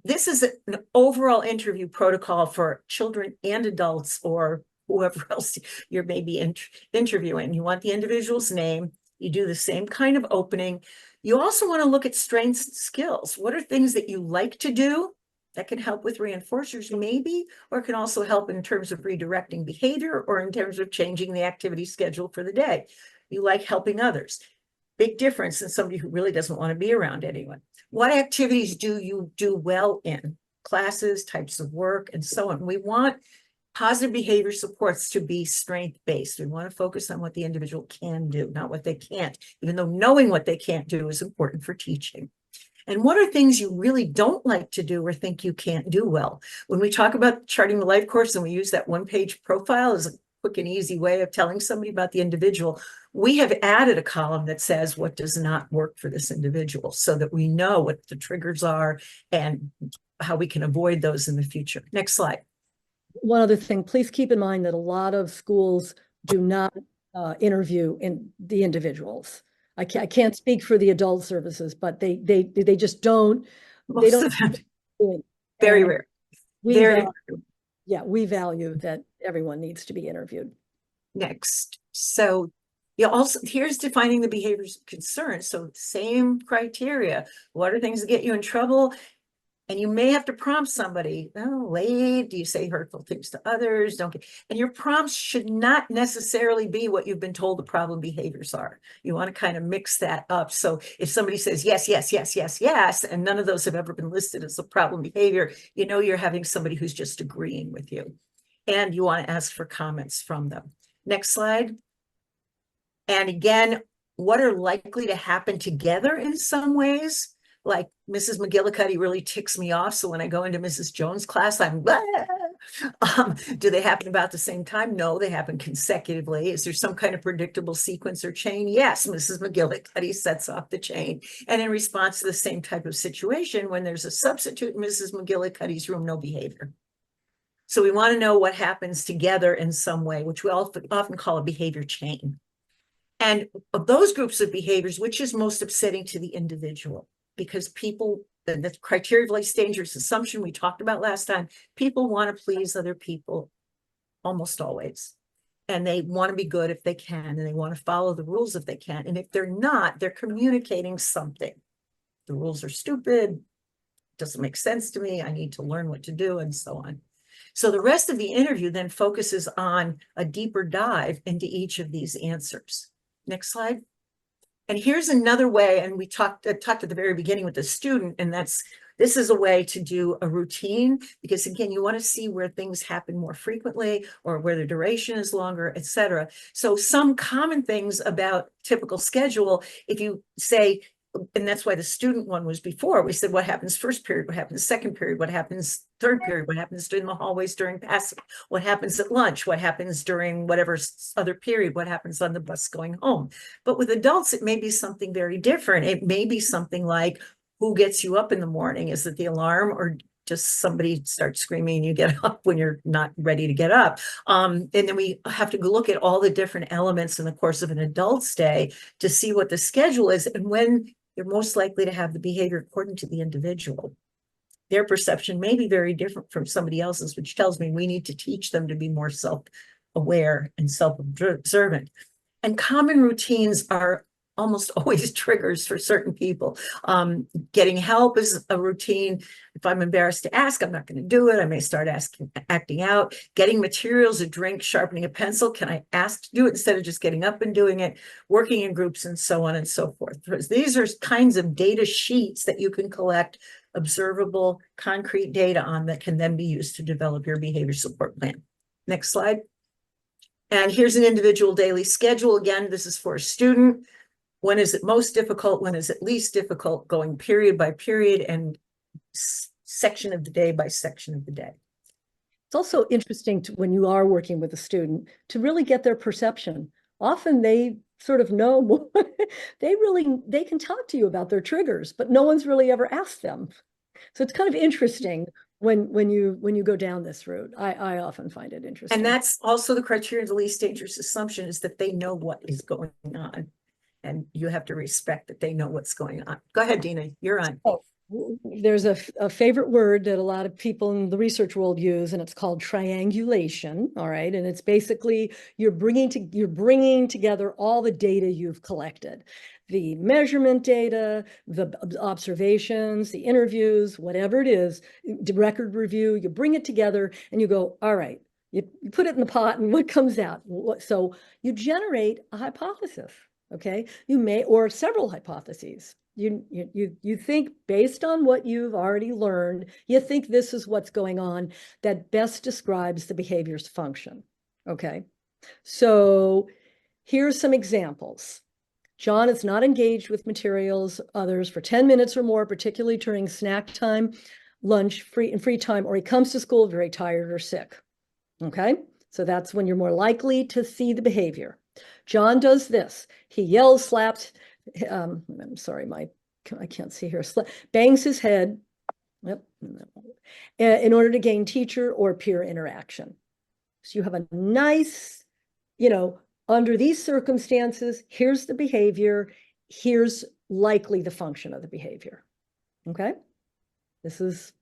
This is an overall interview protocol for children and adults or whoever else you're maybe interviewing. You want the individual's name. You do the same kind of opening. You also want to look at strengths and skills. What are things that you like to do that can help with reinforcers maybe, or can also help in terms of redirecting behavior or in terms of changing the activity schedule for the day. You like helping others. Big difference in somebody who really doesn't want to be around anyone. What activities do you do well in? Classes, types of work, and so on. We want positive behavior supports to be strength-based. We want to focus on what the individual can do, not what they can't, even though knowing what they can't do is important for teaching. And what are things you really don't like to do or think you can't do well? When we talk about charting the life course and we use that one-page profile as a quick and easy way of telling somebody about the individual, we have added a column that says what does not work for this individual so that we know what the triggers are and how we can avoid those in the future. Next slide. One other thing, please keep in mind that a lot of schools do not interview in the individuals. I can't speak for the adult services, but they just don't. Most of them. Very rare. We value that everyone needs to be interviewed. Next. So you also, here's defining the behaviors of concern. So same criteria. What are things that get you in trouble? And you may have to prompt somebody, oh, late, do you say hurtful things to others? Don't get, and your prompts should not necessarily be what you've been told the problem behaviors are. You want to kind of mix that up. So if somebody says, yes, yes, yes, yes, yes, and none of those have ever been listed as a problem behavior, you know you're having somebody who's just agreeing with you. And you want to ask for comments from them. Next slide. And again, what are likely to happen together in some ways? Like Mrs. McGillicuddy really ticks me off. So when I go into Mrs. Jones' class, I'm, do they happen about the same time? No, they happen consecutively. Is there some kind of predictable sequence or chain? Yes, Mrs. McGillicuddy sets off the chain. And in response to the same type of situation, when there's a substitute in Mrs. McGillicuddy's room, no behavior. So we want to know what happens together in some way, which we often call a behavior chain. And of those groups of behaviors, which is most upsetting to the individual? Because people, the criteria of life's dangerous assumption we talked about last time, people want to please other people almost always. And they want to be good if they can, and they want to follow the rules if they can. And if they're not, they're communicating something. The rules are stupid, doesn't make sense to me, I need to learn what to do, and so on. So the rest of the interview then focuses on a deeper dive into each of these answers. Next slide. And here's another way, and we talked at the very beginning with the student, and this is a way to do a routine, because again, you want to see where things happen more frequently or where the duration is longer, etc. So some common things about typical schedule, if you say, and that's why the student one was before, we said what happens first period, what happens second period, what happens third period, what happens in the hallways during passing, what happens at lunch, what happens during whatever other period, what happens on the bus going home. But with adults, it may be something very different. It may be something like, who gets you up in the morning? Is it the alarm, or just somebody starts screaming and you get up when you're not ready to get up? And then we have to look at all the different elements in the course of an adult's day to see what the schedule is and when they're most likely to have the behavior according to the individual. Their perception may be very different from somebody else's, which tells me we need to teach them to be more self-aware and self-observant. And common routines are almost always triggers for certain people. Getting help is a routine. If I'm embarrassed to ask, I'm not going to do it. I may start acting out. Getting materials, a drink, sharpening a pencil. Can I ask to do it instead of just getting up and doing it? Working in groups, and so on and so forth. These are kinds of data sheets that you can collect observable, concrete data on that can then be used to develop your behavior support plan. Next slide. And here's an individual daily schedule. Again, this is for a student. when is it most difficult? When is it least difficult? Going period by period and section of the day by section of the day. It's also interesting to, when you are working with a student, to really get their perception. Often they sort of know more. They can talk to you about their triggers, but no one's really ever asked them. So it's kind of interesting when you go down this route. I often find it interesting. And that's also the criteria of the least dangerous assumption, is that they know what is going on. And you have to respect that they know what's going on. Go ahead, Dina, you're on. Oh, there's a favorite word that a lot of people in the research world use, and it's called triangulation. All right. And it's basically you're bringing together all the data you've collected, the measurement data, the observations, the interviews, whatever it is, the record review, you bring it together and you go, all right, you put it in the pot and what comes out? So you generate a hypothesis. Okay. You may, or several hypotheses. You think based on what you've already learned, you think this is what's going on that best describes the behavior's function. Okay. So here's some examples. John is not engaged with materials others for 10 minutes or more, particularly during snack time, lunch, free time, or he comes to school very tired or sick. Okay. So that's when you're more likely to see the behavior. John does this. He yells, slaps, I'm sorry, I can't see here, bangs his head, yep, in order to gain teacher or peer interaction. So you have a nice, under these circumstances, here's the behavior, here's likely the function of the behavior. Okay. This is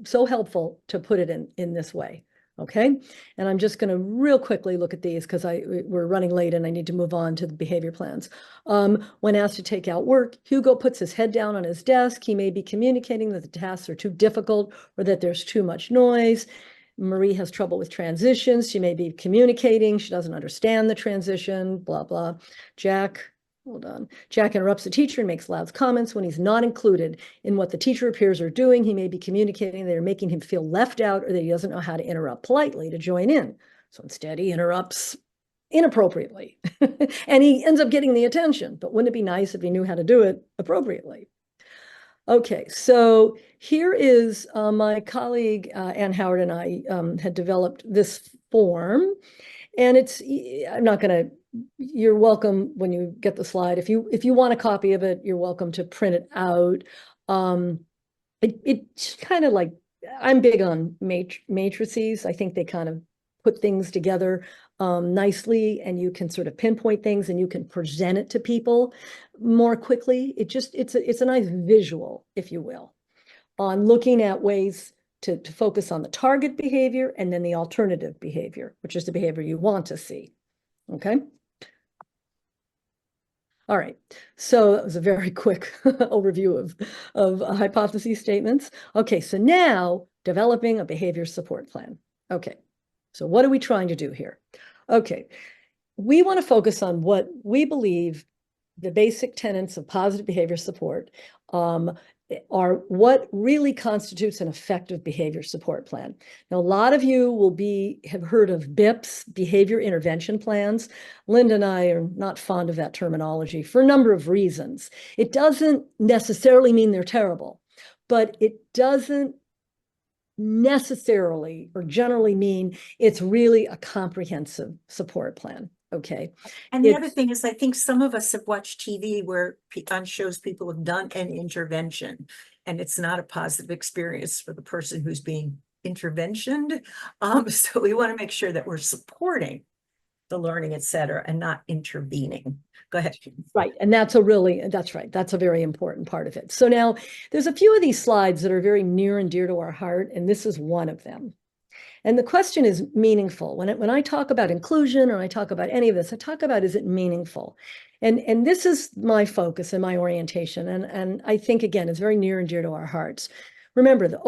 so helpful to put it in this way. Okay. And I'm just going to real quickly look at these because we're running late and I need to move on to the behavior plans. When asked to take out work, Hugo puts his head down on his desk. He may be communicating that the tasks are too difficult or that there's too much noise. Marie has trouble with transitions. She may be communicating. She doesn't understand the transition, blah, blah. Jack interrupts the teacher and makes loud comments when he's not included in what the teacher or peers are doing. He may be communicating they're making him feel left out or that he doesn't know how to interrupt politely to join in. So instead he interrupts inappropriately and he ends up getting the attention. But wouldn't it be nice if he knew how to do it appropriately? Okay, so here is my colleague Ann Howard and I had developed this form, and I'm not going to. You're welcome when you get the slide. If you want a copy of it, you're welcome to print it out. It's kind of like, I'm big on matrices. I think they kind of put things together nicely, and you can sort of pinpoint things and you can present it to people more quickly. It's a nice visual, if you will, on looking at ways to focus on the target behavior and then the alternative behavior, which is the behavior you want to see. Okay. All right, so that was a very quick overview of hypothesis statements. Okay, so now developing a behavior support plan. Okay, so what are we trying to do here? Okay, we want to focus on what we believe the basic tenets of positive behavior support are what really constitutes an effective behavior support plan. Now, a lot of you have heard of BIPs, behavior intervention plans. Linda and I are not fond of that terminology for a number of reasons. It doesn't necessarily mean they're terrible, but it doesn't necessarily or generally mean it's really a comprehensive support plan. Okay. And the other thing is, I think some of us have watched TV where on shows people have done an intervention and it's not a positive experience for the person who's being interventioned. So we want to make sure that we're supporting the learning, et cetera, and not intervening. Go ahead. Right. And that's right. That's a very important part of it. So now there's a few of these slides that are very near and dear to our heart, and this is one of them. And the question is meaningful. When I talk about inclusion or I talk about any of this, I talk about, is it meaningful? And this is my focus and my orientation. And I think, again, it's very near and dear to our hearts. Remember, the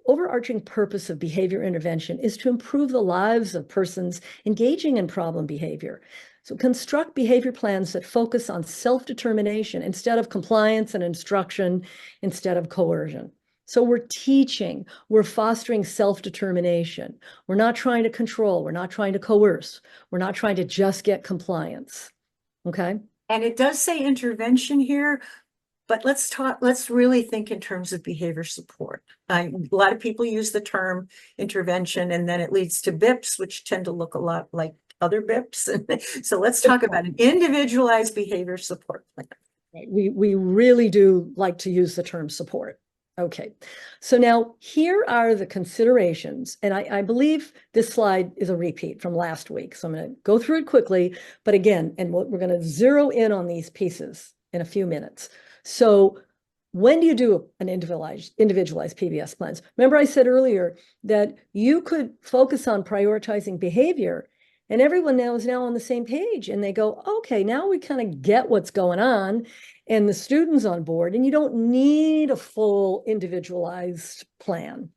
overarching purpose of behavior intervention is to improve the lives of persons engaging in problem behavior. So construct behavior plans that focus on self-determination instead of compliance and instruction, instead of coercion. So we're teaching, we're fostering self-determination. We're not trying to control, we're not trying to coerce, we're not trying to just get compliance, okay? And it does say intervention here, but let's really think in terms of behavior support. A lot of people use the term intervention and then it leads to BIPs, which tend to look a lot like other BIPs. So let's talk about an individualized behavior support plan. Right. We really do like to use the term support. Okay, so now here are the considerations, and I believe this slide is a repeat from last week, so I'm going to go through it quickly, but again, and we're going to zero in on these pieces in a few minutes. So when do you do an individualized PBS plans? Remember I said earlier that you could focus on prioritizing behavior, and everyone now is on the same page, and they go, okay, now we kind of get what's going on, and the students on board, and you don't need a full individualized plan.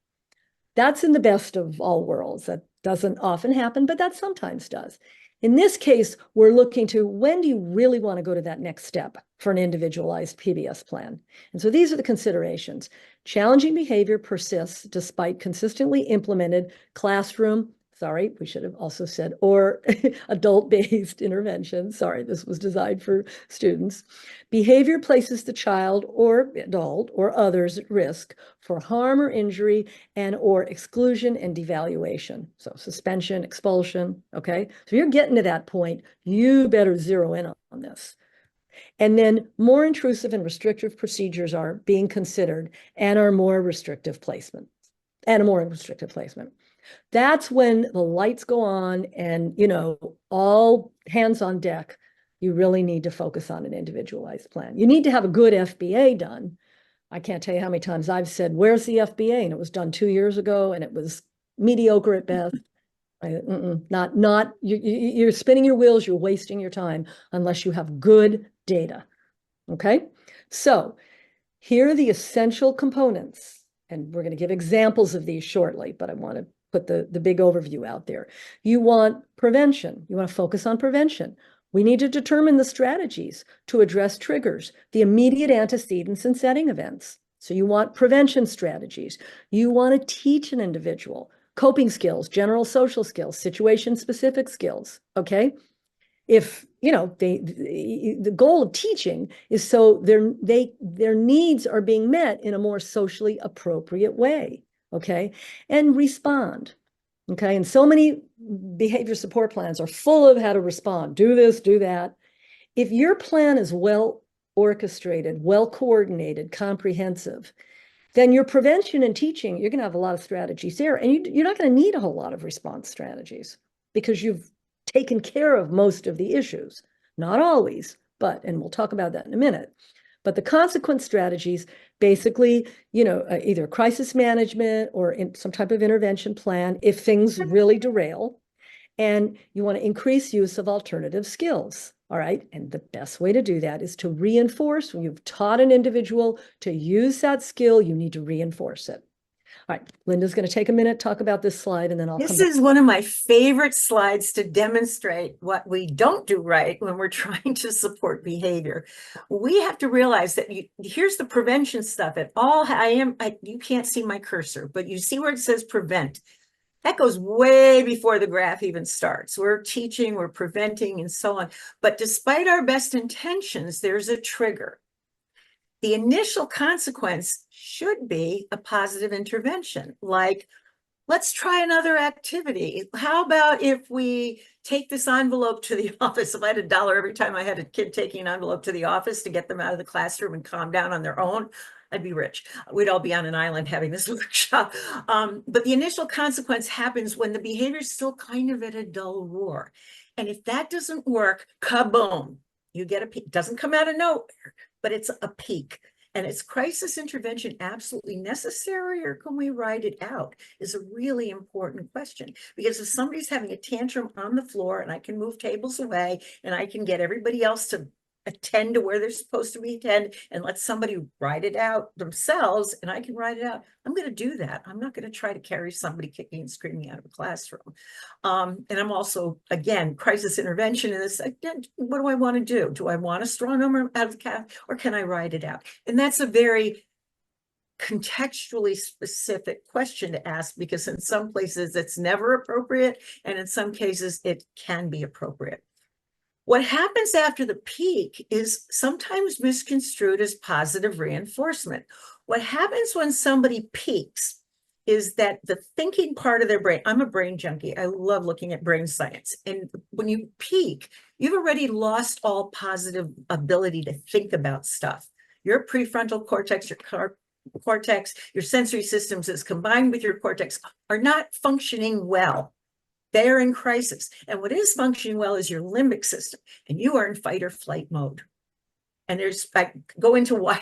That's in the best of all worlds. That doesn't often happen, but that sometimes does. In this case, we're looking to when do you really want to go to that next step for an individualized PBS plan? And so these are the considerations. Challenging behavior persists despite consistently implemented classroom, sorry, we should have also said, or adult-based intervention. Sorry, this was designed for students. Behavior places the child or adult or others at risk for harm or injury and or exclusion and devaluation. So suspension, expulsion, okay? So you're getting to that point, you better zero in on this. And then more intrusive and restrictive procedures are being considered and are more restrictive placement, and a more restrictive placement. That's when the lights go on and, you know, all hands on deck. You really need to focus on an individualized plan. You need to have a good FBA done. I can't tell you how many times I've said, where's the FBA? And it was done 2 years ago and it was mediocre at best. You're spinning your wheels, you're wasting your time unless you have good data. Okay, so here are the essential components, and we're going to give examples of these shortly, but I want to put the big overview out there. You want prevention. You want to focus on prevention. We need to determine the strategies to address triggers, the immediate antecedents and setting events. So you want prevention strategies. You want to teach an individual coping skills, general social skills, situation-specific skills, okay? If, you know, the goal of teaching is so their needs are being met in a more socially appropriate way, okay? And respond, okay? And so many behavior support plans are full of how to respond, do this, do that. If your plan is well orchestrated, well coordinated, comprehensive, then your prevention and teaching, you're going to have a lot of strategies there, and you're not going to need a whole lot of response strategies because you've taken care of most of the issues. Not always, but, and we'll talk about that in a minute, but the consequence strategies, basically, you know, either crisis management or in some type of intervention plan if things really derail, and you want to increase use of alternative skills. All right. And the best way to do that is to reinforce. When you've taught an individual to use that skill, you need to reinforce it. All right. Linda's going to take a minute, talk about this slide, and then I'll come back. This is one of my favorite slides to demonstrate what we don't do right when we're trying to support behavior. We have to realize that here's the prevention stuff. You can't see my cursor, but you see where it says prevent. That goes way before the graph even starts. We're teaching, we're preventing, and so on. But despite our best intentions, there's a trigger. The initial consequence should be a positive intervention, like, let's try another activity. How about if we take this envelope to the office? If I had $1 every time I had a kid taking an envelope to the office to get them out of the classroom and calm down on their own, I'd be rich. We'd all be on an island having this workshop. But the initial consequence happens when the behavior is still kind of at a dull roar. And if that doesn't work, kaboom, you get a peak. It doesn't come out of nowhere, but it's a peak. And is crisis intervention absolutely necessary, or can we ride it out? Is a really important question. Because if somebody's having a tantrum on the floor and I can move tables away and I can get everybody else to attend to where they're supposed to be attend and let somebody ride it out themselves and I can ride it out, I'm going to do that. I'm not going to try to carry somebody kicking and screaming out of a classroom. And I'm also, again, crisis intervention in this, again, what do I want to do? Do I want a strong number out of the cat, or can I ride it out? And that's a very contextually specific question to ask, because in some places it's never appropriate, and in some cases it can be appropriate. What happens after the peak is sometimes misconstrued as positive reinforcement. What happens when somebody peaks is that the thinking part of their brain, I'm a brain junkie. I love looking at brain science. And when you peak, you've already lost all positive ability to think about stuff. Your prefrontal cortex, your sensory systems is combined with your cortex are not functioning well. They're in crisis. And what is functioning well is your limbic system, and you are in fight or flight mode. And I go into why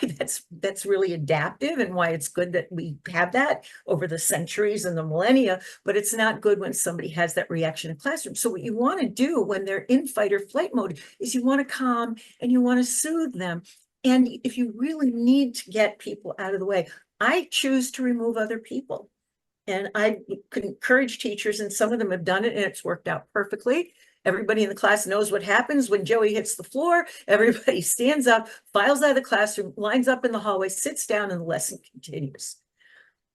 that's really adaptive and why it's good that we have that over the centuries and the millennia, but it's not good when somebody has that reaction in classroom. So what you want to do when they're in fight or flight mode is you want to calm and you want to soothe them. And if you really need to get people out of the way, I choose to remove other people. And I could encourage teachers, and some of them have done it, and it's worked out perfectly. Everybody in the class knows what happens when Joey hits the floor. Everybody stands up, files out of the classroom, lines up in the hallway, sits down, and the lesson continues.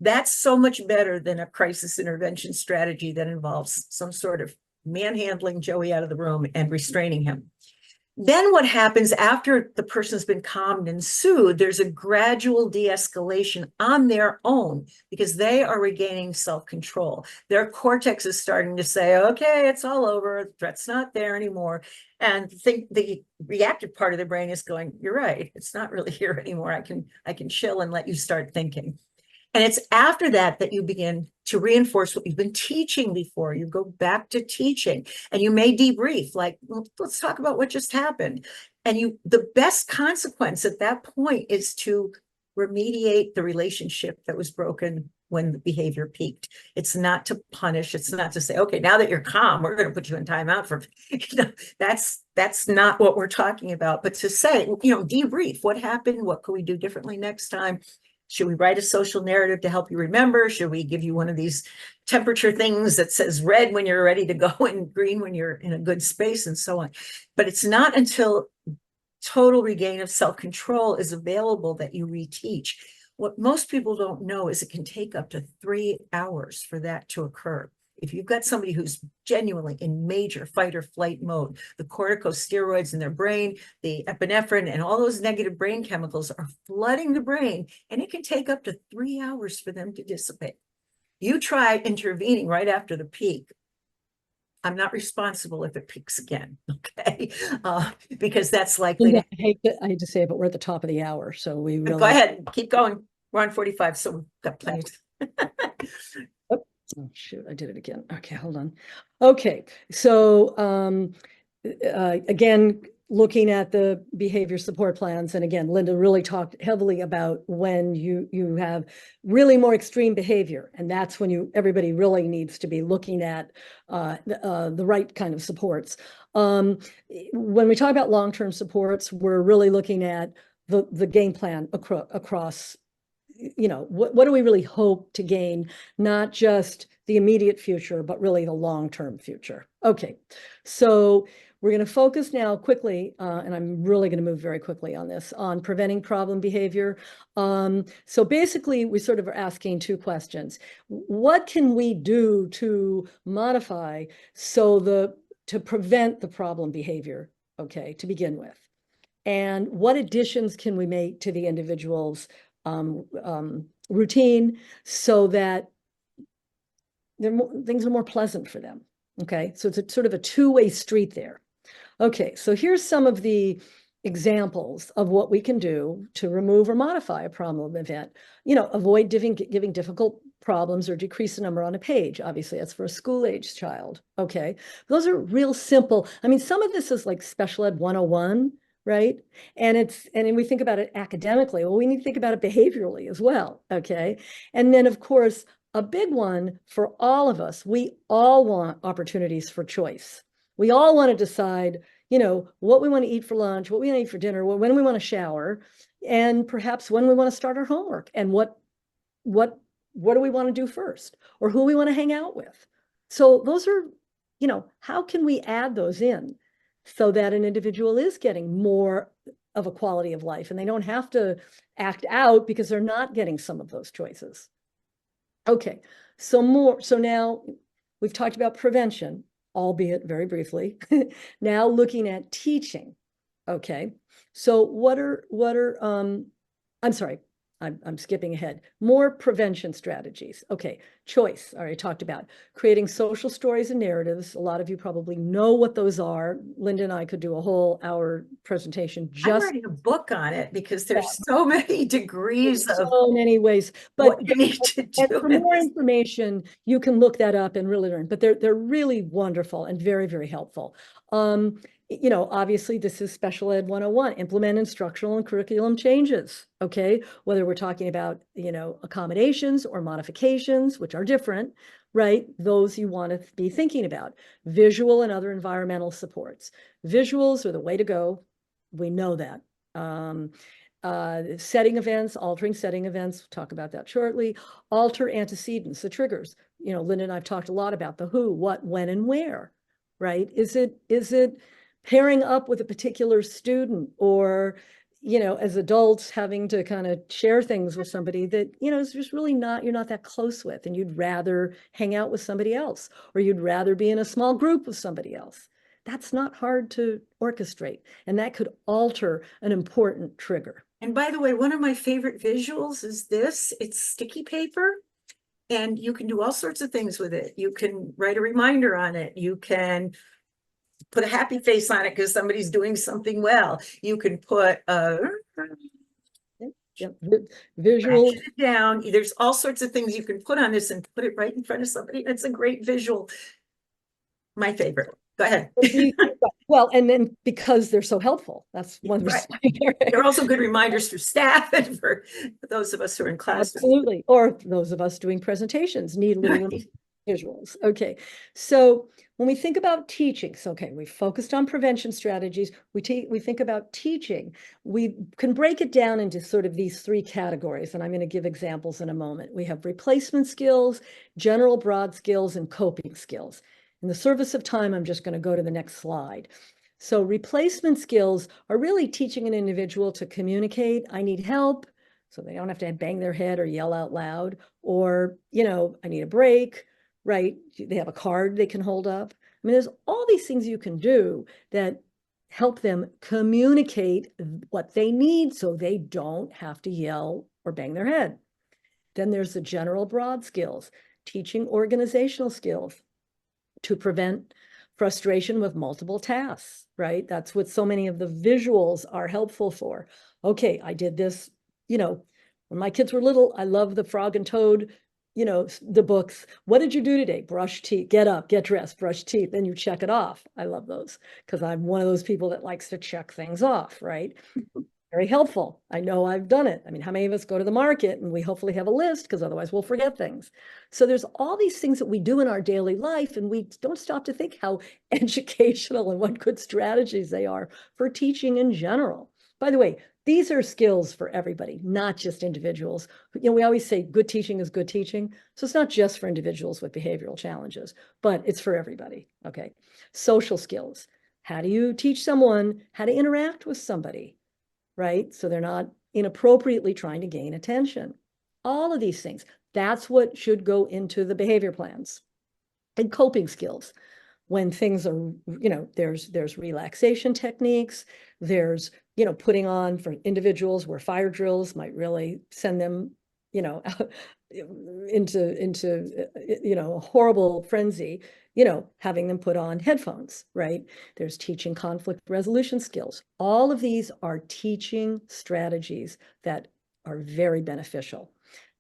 That's so much better than a crisis intervention strategy that involves some sort of manhandling Joey out of the room and restraining him. Then what happens after the person's been calmed and soothed, there's a gradual de-escalation on their own because they are regaining self-control. Their cortex is starting to say, okay, it's all over, the threat's not there anymore. And the reactive part of the brain is going, you're right, it's not really here anymore. I can chill and let you start thinking. And it's after that that you begin to reinforce what you've been teaching before. You go back to teaching and you may debrief, like, well, let's talk about what just happened. And the best consequence at that point is to remediate the relationship that was broken when the behavior peaked. It's not to punish. It's not to say, okay, now that you're calm, we're going to put you in timeout for, that's not what we're talking about. But to say, debrief, what happened? What could we do differently next time? Should we write a social narrative to help you remember? Should we give you one of these temperature things that says red when you're ready to go and green when you're in a good space and so on? But it's not until total regain of self-control is available that you reteach. What most people don't know is it can take up to 3 hours for that to occur. If you've got somebody who's genuinely in major fight or flight mode, the corticosteroids in their brain, the epinephrine, and all those negative brain chemicals are flooding the brain, and it can take up to 3 hours for them to dissipate. You try intervening right after the peak. I'm not responsible if it peaks again, okay? Because that's likely to. I hate to say it, but we're at the top of the hour, so we really. Go ahead, keep going. We're on 45, so we've got plenty of Oh, shoot, I did it again. Okay, hold on. Okay, so again, looking at the behavior support plans, and again, Linda really talked heavily about when you have really more extreme behavior, and that's when everybody really needs to be looking at the right kind of supports. When we talk about long-term supports, we're really looking at the game plan across what do we really hope to gain, not just the immediate future, but really the long-term future. Okay, so we're going to focus now quickly, and I'm really going to move very quickly on this, on preventing problem behavior. So basically, we sort of are asking two questions. What can we do to modify to prevent the problem behavior, okay, to begin with? And what additions can we make to the individual's routine so that things are more pleasant for them? Okay, so it's sort of a two-way street there. Okay, so here's some of the examples of what we can do to remove or modify a problem event. Avoid giving difficult problems or decrease the number on a page. Obviously, that's for a school-age child. Okay, those are real simple. I mean, some of this is like special ed 101, right? And we think about it academically. Well, we need to think about it behaviorally as well. Okay, and then of course, a big one for all of us, we all want opportunities for choice. We all want to decide, what we want to eat for lunch, what we want to eat for dinner, when we want to shower, and perhaps when we want to start our homework, and what do we want to do first, or who we want to hang out with. So those are, how can we add those in so that an individual is getting more of a quality of life and they don't have to act out because they're not getting some of those choices. Okay, so now we've talked about prevention. albeit very briefly. Now looking at teaching. Okay. So I'm sorry, I'm skipping ahead. More prevention strategies. Okay. Choice. I already talked about creating social stories and narratives. A lot of you probably know what those are. Linda and I could do a whole hour presentation I'm just writing a book on it because there's so many degrees of so many ways. what you need to And do for in more this. information, you can look that up and really learn. But they're really wonderful and very, very helpful. You know, obviously this is Special Ed 101, implement instructional and curriculum changes. Okay, whether we're talking about, you know, accommodations or modifications, which are different, right? Those you want to be thinking about. Visual and other environmental supports. Visuals are the way to go. We know that. Setting events, altering setting events, we'll talk about that shortly. Alter antecedents, the triggers. You know, Linda and I've talked a lot about the who, what, when, and where, right? Is it pairing up with a particular student, or, you know, as adults having to kind of share things with somebody that, you know, is just really not, you're not that close with, and you'd rather hang out with somebody else, or you'd rather be in a small group with somebody else. That's not hard to orchestrate, and that could alter an important trigger. And by the way, one of my favorite visuals is this. It's sticky paper, and you can do all sorts of things with it. You can write a reminder on it. You can put a happy face on it because somebody's doing something well. You can put Yep. Visual. ratchet it down. There's all sorts of things you can put on this and put it right in front of somebody. It's a great visual. My favorite. Go ahead. Well, and then because they're so helpful, that's one Right. reason. They're also good reminders for staff and for those of us who are in class. Absolutely. Or those of us doing presentations need little visuals. Okay. So when we think about teaching, so okay, we focused on prevention strategies. We think about teaching. We can break it down into sort of these three categories, and I'm going to give examples in a moment. We have replacement skills, general broad skills, and coping skills. In the service of time, I'm just going to go to the next slide. So replacement skills are really teaching an individual to communicate, I need help, so they don't have to bang their head or yell out loud, or, you know, I need a break, right? They have a card they can hold up. I mean, there's all these things you can do that help them communicate what they need so they don't have to yell or bang their head. Then there's the general broad skills, teaching organizational skills to prevent frustration with multiple tasks, right? That's what so many of the visuals are helpful for. Okay, I did this, you know, when my kids were little, I loved the Frog and Toad, you know, the books. What did you do today? Brush teeth, get up, get dressed, brush teeth, then you check it off. I love those because I'm one of those people that likes to check things off, right? Very helpful. I know I've done it. I mean, how many of us go to the market and we hopefully have a list, because otherwise we'll forget things. So there's all these things that we do in our daily life, and we don't stop to think how educational and what good strategies they are for teaching in general. By the way, these are skills for everybody, not just individuals. You know, we always say good teaching is good teaching. So it's not just for individuals with behavioral challenges, but it's for everybody. Okay. Social skills. How do you teach someone how to interact with somebody? Right? So they're not inappropriately trying to gain attention. All of these things, that's what should go into the behavior plans. And coping skills. When things are, you know, there's relaxation techniques, there's, you know, putting on for individuals where fire drills might really send them, you know, into you know, a horrible frenzy, you know, having them put on headphones, right? There's teaching conflict resolution skills. All of these are teaching strategies that are very beneficial.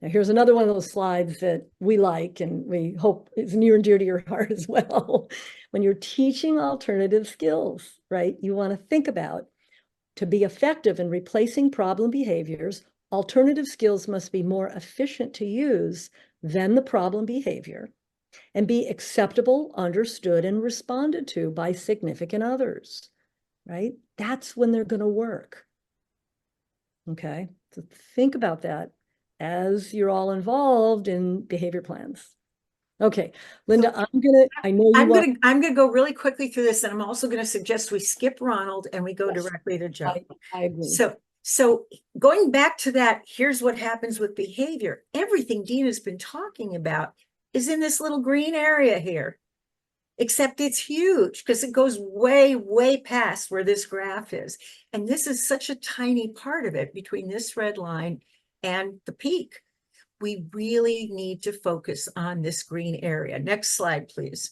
Now, here's another one of those slides that we like and we hope is near and dear to your heart as well. When you're teaching alternative skills, right, you want to think about, to be effective in replacing problem behaviors, alternative skills must be more efficient to use than the problem behavior and be acceptable, understood, and responded to by significant others, right? That's when they're going to work. Okay, so think about that as you're all involved in behavior plans. Okay, Linda, So I know you I'm gonna go really quickly through this, and I'm also gonna suggest we skip Ronald and we go Yes. directly to Joe. I agree. So going back to that, here's what happens with behavior. Everything Dina's been talking about is in this little green area here. except it's huge because it goes way, way past where this graph is. And this is such a tiny part of it between this red line and the peak. We really need to focus on this green area. Next slide, please.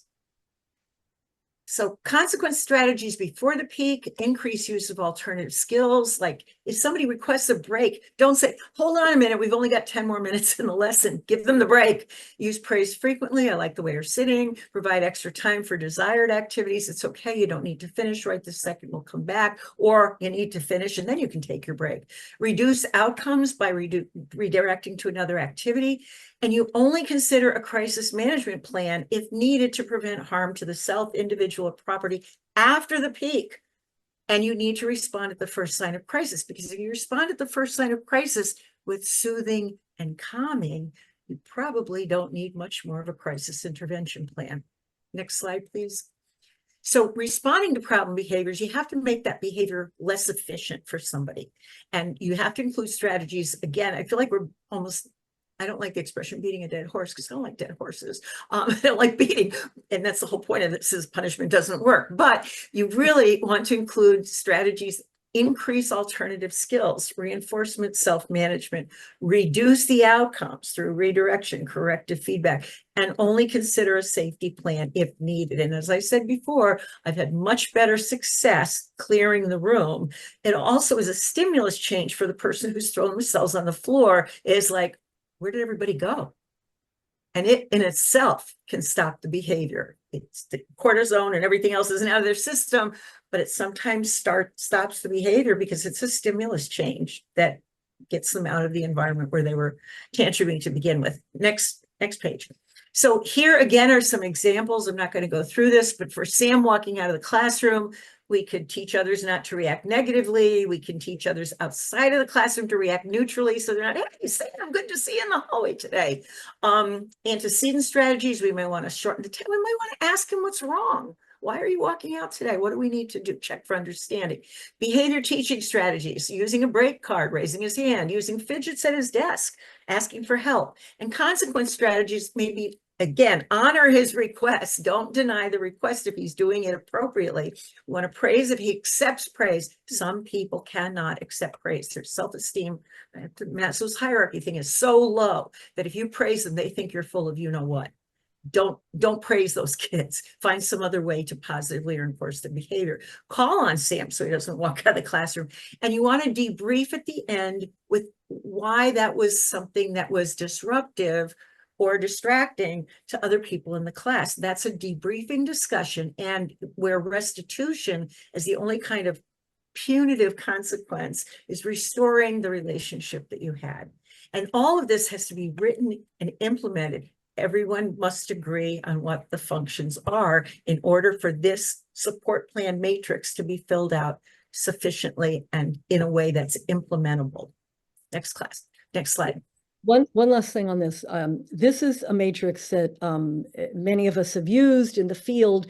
So consequence strategies before the peak, increase use of alternative skills. Like if somebody requests a break, don't say, hold on a minute, we've only got 10 more minutes in the lesson. Give them the break. Use praise frequently. I like the way you're sitting. Provide extra time for desired activities. It's okay. You don't need to finish right this second. We'll come back. Or you need to finish and then you can take your break. Reduce outcomes by redirecting to another activity. And you only consider a crisis management plan if needed to prevent harm to the self, individual, or property after the peak. And you need to respond at the first sign of crisis, because if you respond at the first sign of crisis with soothing and calming, you probably don't need much more of a crisis intervention plan. Next slide, please. So responding to problem behaviors, you have to make that behavior less efficient for somebody. And you have to include strategies. Again, I feel like we're almost, I don't like the expression beating a dead horse because I don't like dead horses. I don't like beating. And that's the whole point of it, says punishment doesn't work. But you really want to include strategies, increase alternative skills, reinforcement, self-management, reduce the outcomes through redirection, corrective feedback, and only consider a safety plan if needed. And as I said before, I've had much better success clearing the room. It also is a stimulus change for the person who's thrown themselves on the floor, is like, where did everybody go? And it in itself can stop the behavior. It's the cortisone and everything else isn't out of their system, but it sometimes stops the behavior because it's a stimulus change that gets them out of the environment where they were tantruming to begin with. Next page. So here again are some examples. I'm not going to go through this, but for Sam walking out of the classroom, we could teach others not to react negatively. We can teach others outside of the classroom to react neutrally. So they're not, hey, Sam, I'm good to see you in the hallway today. Antecedent strategies, we may want to shorten the time. We might want to ask him what's wrong. Why are you walking out today? What do we need to do? Check for understanding. Behavior teaching strategies, using a break card, raising his hand, using fidgets at his desk, asking for help. And consequence strategies may be, again, honor his request. Don't deny the request if he's doing it appropriately. We want to praise if he accepts praise. Some people cannot accept praise. Their self-esteem, Maslow's hierarchy thing is so low that if you praise them, they think you're full of you-know-what. Don't praise those kids. Find some other way to positively reinforce the behavior. Call on Sam so he doesn't walk out of the classroom. And you want to debrief at the end with why that was something that was disruptive or distracting to other people in the class. That's a debriefing discussion, and where restitution is the only kind of punitive consequence is restoring the relationship that you had. And all of this has to be written and implemented. Everyone must agree on what the functions are in order for this support plan matrix to be filled out sufficiently and in a way that's implementable. Next slide. One last thing on this. This is a matrix that many of us have used in the field.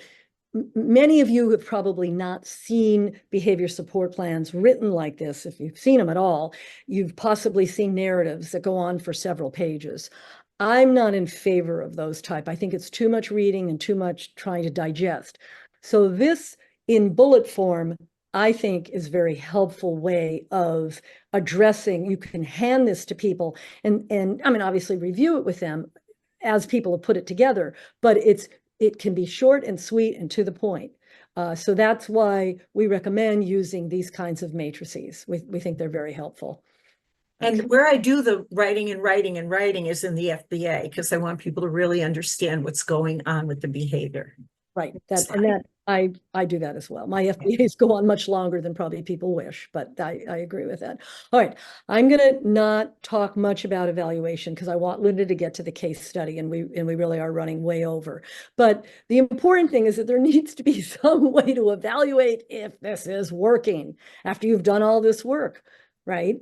Many of you have probably not seen behavior support plans written like this. If you've seen them at all, you've possibly seen narratives that go on for several pages. I'm not in favor of those type. I think it's too much reading and too much trying to digest. So this in bullet form, I think, is a very helpful way of addressing. You can hand this to people and I mean, obviously review it with them as people have put it together, but it can be short and sweet and to the point. So that's why we recommend using these kinds of matrices. We think they're very helpful. And where I do the writing is in the FBA, because I want people to really understand what's going on with the behavior. Right. I do that as well. My FBAs go on much longer than probably people wish, but I agree with that. All right. I'm going to not talk much about evaluation because I want Linda to get to the case study, and we really are running way over. But the important thing is that there needs to be some way to evaluate if this is working after you've done all this work, right?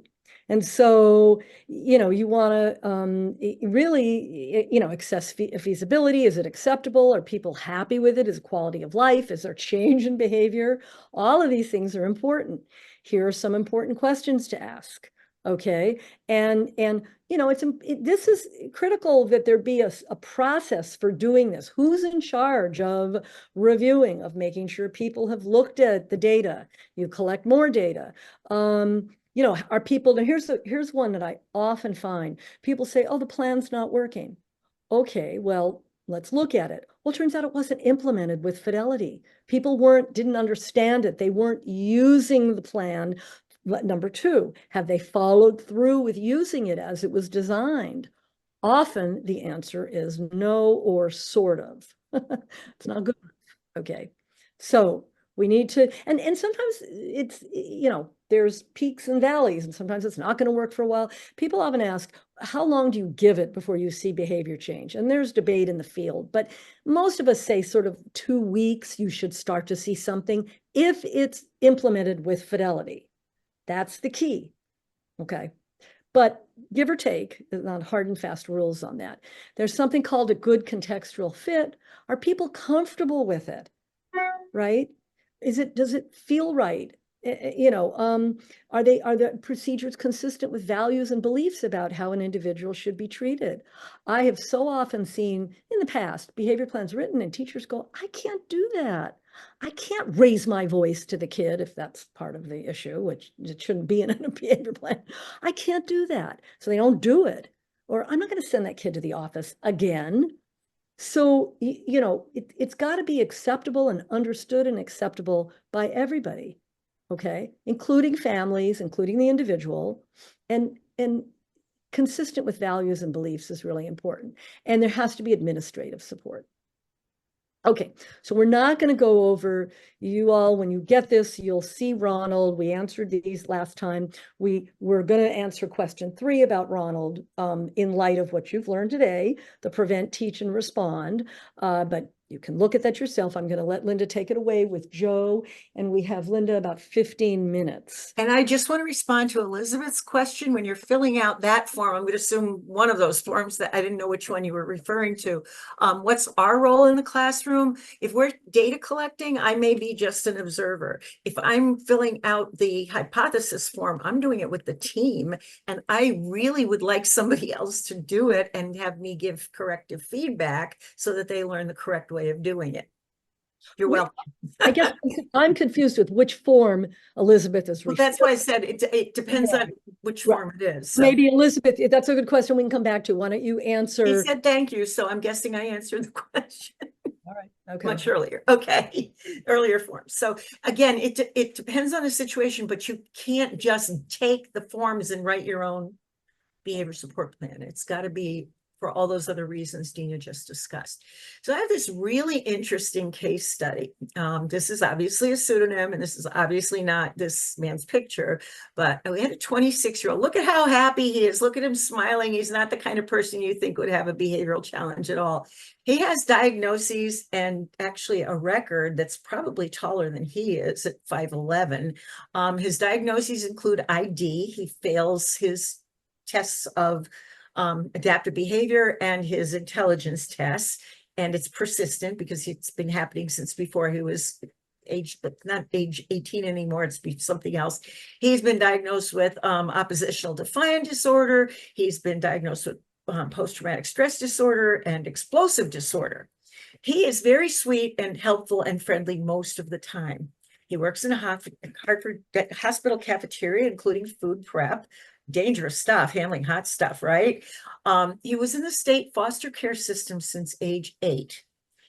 And so, you want to really, assess feasibility. Is it acceptable? Are people happy with it? Is quality of life? Is there change in behavior? All of these things are important. Here are some important questions to ask. Okay. And this is critical that there be a process for doing this. Who's in charge of reviewing, of making sure people have looked at the data? You collect more data. Are people, now here's one that I often find. People say, oh, the plan's not working. Okay, well, let's look at it. Well, it turns out it wasn't implemented with fidelity. People didn't understand it. They weren't using the plan. Number two, have they followed through with using it as it was designed? Often the answer is no, or sort of. It's not good. Okay. So we need to, and sometimes it's, there's peaks and valleys, and sometimes it's not going to work for a while. People often ask, how long do you give it before you see behavior change? And there's debate in the field, but most of us say sort of 2 weeks, you should start to see something if it's implemented with fidelity. That's the key. Okay. But give or take, not hard and fast rules on that. There's something called a good contextual fit. Are people comfortable with it? Right? Does it feel right? Are the procedures consistent with values and beliefs about how an individual should be treated? I have so often seen in the past behavior plans written and teachers go, I can't do that. I can't raise my voice to the kid if that's part of the issue, which it shouldn't be in a behavior plan. I can't do that. So they don't do it. Or I'm not going to send that kid to the office again. So, it's got to be acceptable and understood and acceptable by everybody, okay? Including families, including the individual, and consistent with values and beliefs is really important. And there has to be administrative support. Okay, so we're not going to go over, you all, when you get this, you'll see Ronald. We answered these last time. We're going to answer question 3 about Ronald in light of what you've learned today, the prevent, teach, and respond. But you can look at that yourself. I'm going to let Linda take it away with Joe, and we have Linda about 15 minutes. And I just want to respond to Elizabeth's question. When you're filling out that form, I'm going to assume one of those forms that I didn't know which one you were referring to. What's our role in the classroom? If we're data collecting, I may be just an observer. If I'm filling out the hypothesis form, I'm doing it with the team. And I really would like somebody else to do it and have me give corrective feedback so that they learn the correct way of doing it. You're welcome. I guess I'm confused with which form Elizabeth is Well, referring. that's why I said it depends on which form it is. So. Maybe Elizabeth, that's a good question we can come back to. Why don't you answer? He said thank you, so I'm guessing I answered the question. All right. Okay. Much earlier. Okay. Earlier form. So again, it depends on the situation, but you can't just take the forms and write your own behavior support plan. It's got to be for all those other reasons Dina just discussed. So I have this really interesting case study. This is obviously a pseudonym, and this is obviously not this man's picture, but we had a 26-year-old. Look at how happy he is. Look at him smiling. He's not the kind of person you think would have a behavioral challenge at all. He has diagnoses and actually a record that's probably taller than he is at 5'11". His diagnoses include ID. He fails his tests of adaptive behavior and his intelligence tests, and it's persistent because it's been happening since before he was age, but not age 18 anymore. It's something else. He's been diagnosed with oppositional defiant disorder. He's been diagnosed with post-traumatic stress disorder and explosive disorder. He is very sweet and helpful and friendly most of the time. He works in a Hartford hospital cafeteria, including food prep. Dangerous stuff, handling hot stuff, right? He was in the state foster care system since age 8.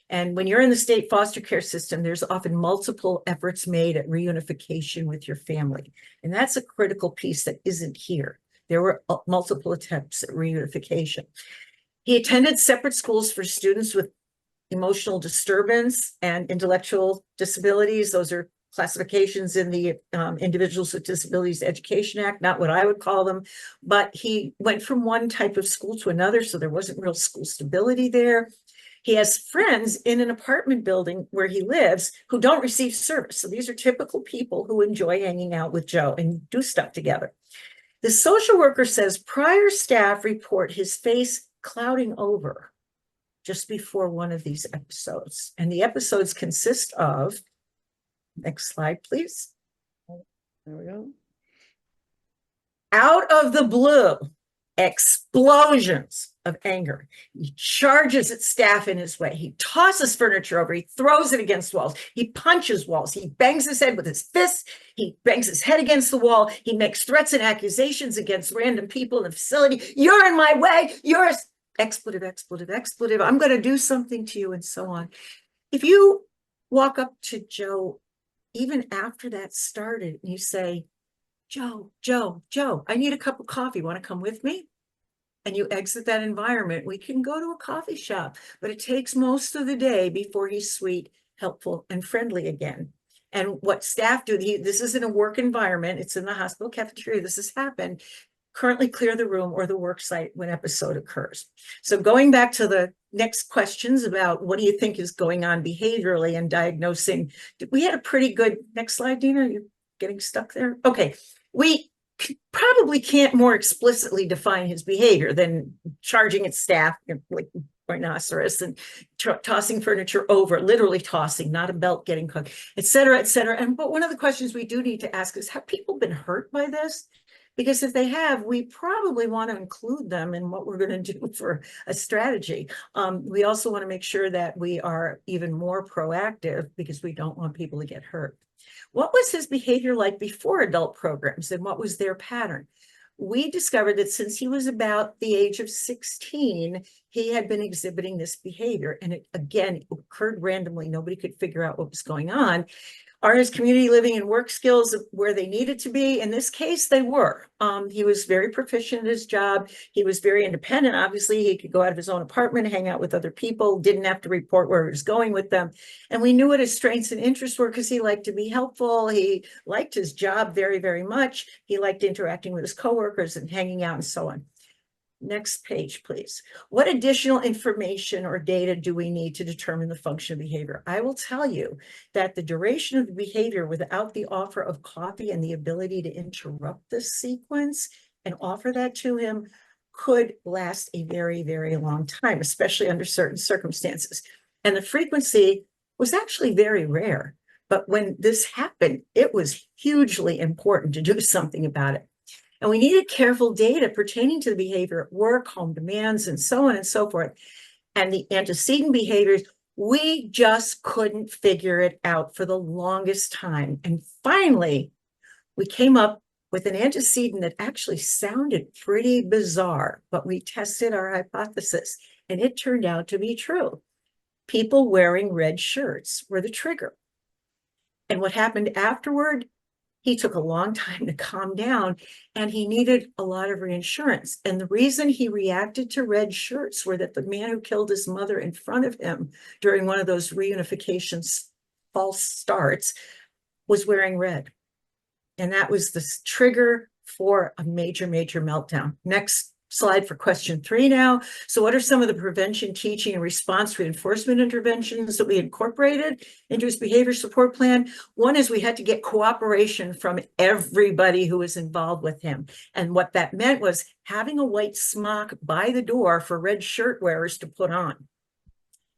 And when you're in the state foster care system, there's often multiple efforts made at reunification with your family. And that's a critical piece that isn't here. There were multiple attempts at reunification. He attended separate schools for students with emotional disturbance and intellectual disabilities. Those are classifications in the Individuals with Disabilities Education Act, not what I would call them, but he went from one type of school to another, so there wasn't real school stability there. He has friends in an apartment building where he lives who don't receive service. So these are typical people who enjoy hanging out with Joe and do stuff together. The social worker says prior staff report his face clouding over just before one of these episodes. And the episodes consist of, next slide, please. There we go. out of the blue, explosions of anger. He charges at staff in his way. He tosses furniture over. He throws it against walls. He punches walls. He bangs his head with his fists. He bangs his head against the wall. He makes threats and accusations against random people in the facility. You're in my way. You're expletive, expletive, expletive. I'm going to do something to you, and so on. If you walk up to Joe, even after that started, and you say, Joe, I need a cup of coffee. Want to come with me? And you exit that environment, we can go to a coffee shop, but it takes most of the day before he's sweet, helpful, and friendly again. And what staff do, this isn't a work environment, it's in the hospital cafeteria, this has happened. Currently clear the room or the work site when episode occurs. So going back to the next questions about what do you think is going on behaviorally and diagnosing, we had a pretty good, next slide, Dina, are you getting stuck there? Okay, we probably can't more explicitly define his behavior than charging at staff like rhinoceros and tossing furniture over, literally tossing, not a belt getting cooked, et cetera, et cetera. And but one of the questions we do need to ask is, have people been hurt by this? Because if they have, we probably want to include them in what we're going to do for a strategy. We also want to make sure that we are even more proactive because we don't want people to get hurt. What was his behavior like before adult programs, and what was their pattern? We discovered that since he was about the age of 16, he had been exhibiting this behavior. And it, again, occurred randomly. Nobody could figure out what was going on. Are his community living and work skills where they needed to be? In this case, they were. He was very proficient at his job. He was very independent. Obviously, he could go out of his own apartment, hang out with other people, didn't have to report where he was going with them. And we knew what his strengths and interests were because he liked to be helpful. He liked his job very, very much. He liked interacting with his coworkers and hanging out and so on. Next page, please. What additional information or data do we need to determine the function of behavior? I will tell you that the duration of the behavior without the offer of coffee and the ability to interrupt this sequence and offer that to him could last a very, very long time, especially under certain circumstances. And the frequency was actually very rare. But when this happened, it was hugely important to do something about it. And we needed careful data pertaining to the behavior at work, home demands, and so on and so forth. And the antecedent behaviors, we just couldn't figure it out for the longest time. And finally, we came up with an antecedent that actually sounded pretty bizarre, but we tested our hypothesis, and it turned out to be true. People wearing red shirts were the trigger. And what happened afterward, he took a long time to calm down, and he needed a lot of reinsurance. And the reason he reacted to red shirts were that the man who killed his mother in front of him during one of those reunification false starts was wearing red. And that was the trigger for a major, major meltdown. Next slide for question 3 now. So what are some of the prevention, teaching, and response reinforcement interventions that we incorporated into his behavior support plan? One is we had to get cooperation from everybody who was involved with him. And what that meant was having a white smock by the door for red shirt wearers to put on.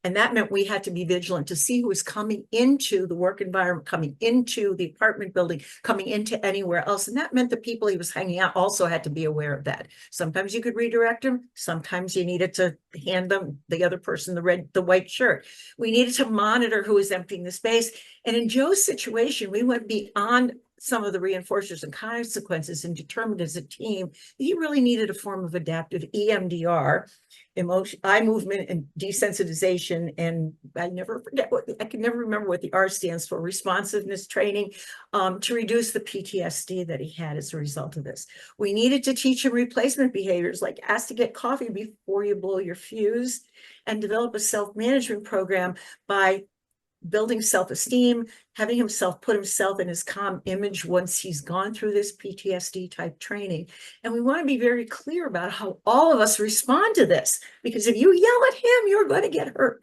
And that meant we had to be vigilant to see who was coming into the work environment, coming into the apartment building, coming into anywhere else. And that meant the people he was hanging out also had to be aware of that. Sometimes you could redirect them. Sometimes you needed to hand them, the other person, the white shirt. We needed to monitor who was emptying the space. And in Joe's situation, we went beyond some of the reinforcers and consequences and determined as a team he really needed a form of adaptive EMDR, emotion, eye movement and desensitization. And I can never remember what the R stands for, responsiveness training, to reduce the PTSD that he had as a result of this. We needed to teach him replacement behaviors like ask to get coffee before you blow your fuse, and develop a self-management program by building self-esteem, having himself put himself in his calm image once he's gone through this PTSD type training. And we want to be very clear about how all of us respond to this, because if you yell at him, you're going to get hurt.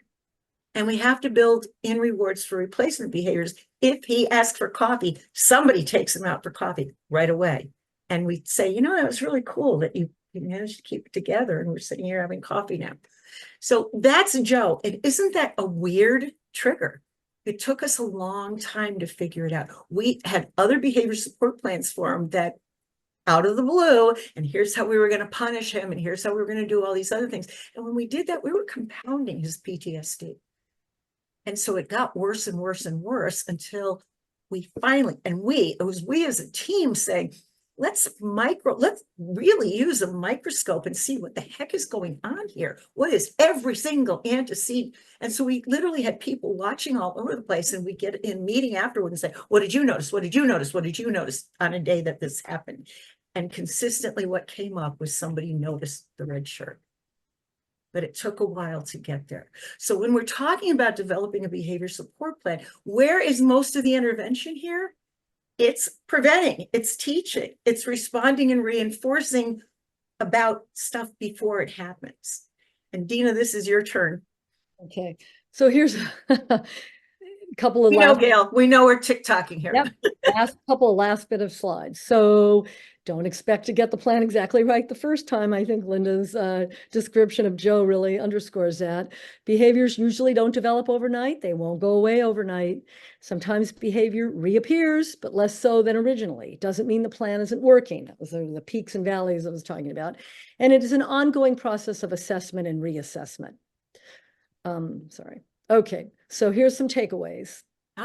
And we have to build in rewards for replacement behaviors. If he asks for coffee, somebody takes him out for coffee right away. And we say, you know, that was really cool that you managed to keep it together and we're sitting here having coffee now. So that's Joe. And isn't that a weird trigger? It took us a long time to figure it out. We had other behavior support plans for him that out of the blue, and here's how we were going to punish him, and here's how we were going to do all these other things. And when we did that, we were compounding his PTSD. And so it got worse and worse and worse until we finally, it was we as a team saying, let's really use a microscope and see what the heck is going on here. What is every single antecedent? And so we literally had people watching all over the place, and we get in meeting afterward and say, what did you notice? What did you notice? What did you notice on a day that this happened? And consistently what came up was somebody noticed the red shirt. But it took a while to get there. So when we're talking about developing a behavior support plan, where is most of the intervention here? It's preventing, it's teaching, it's responding and reinforcing about stuff before it happens. And Dina, this is your turn. Okay, so here's a couple of we know, Gail, we know we're TikToking here. Yep. last bit of slides. So don't expect to get the plan exactly right the first time. I think Linda's description of Joe really underscores that. Behaviors usually don't develop overnight. They won't go away overnight. Sometimes behavior reappears, but less so than originally. Doesn't mean the plan isn't working. That was the peaks and valleys I was talking about. And it is an ongoing process of assessment and reassessment. Sorry. Okay, so here's some takeaways.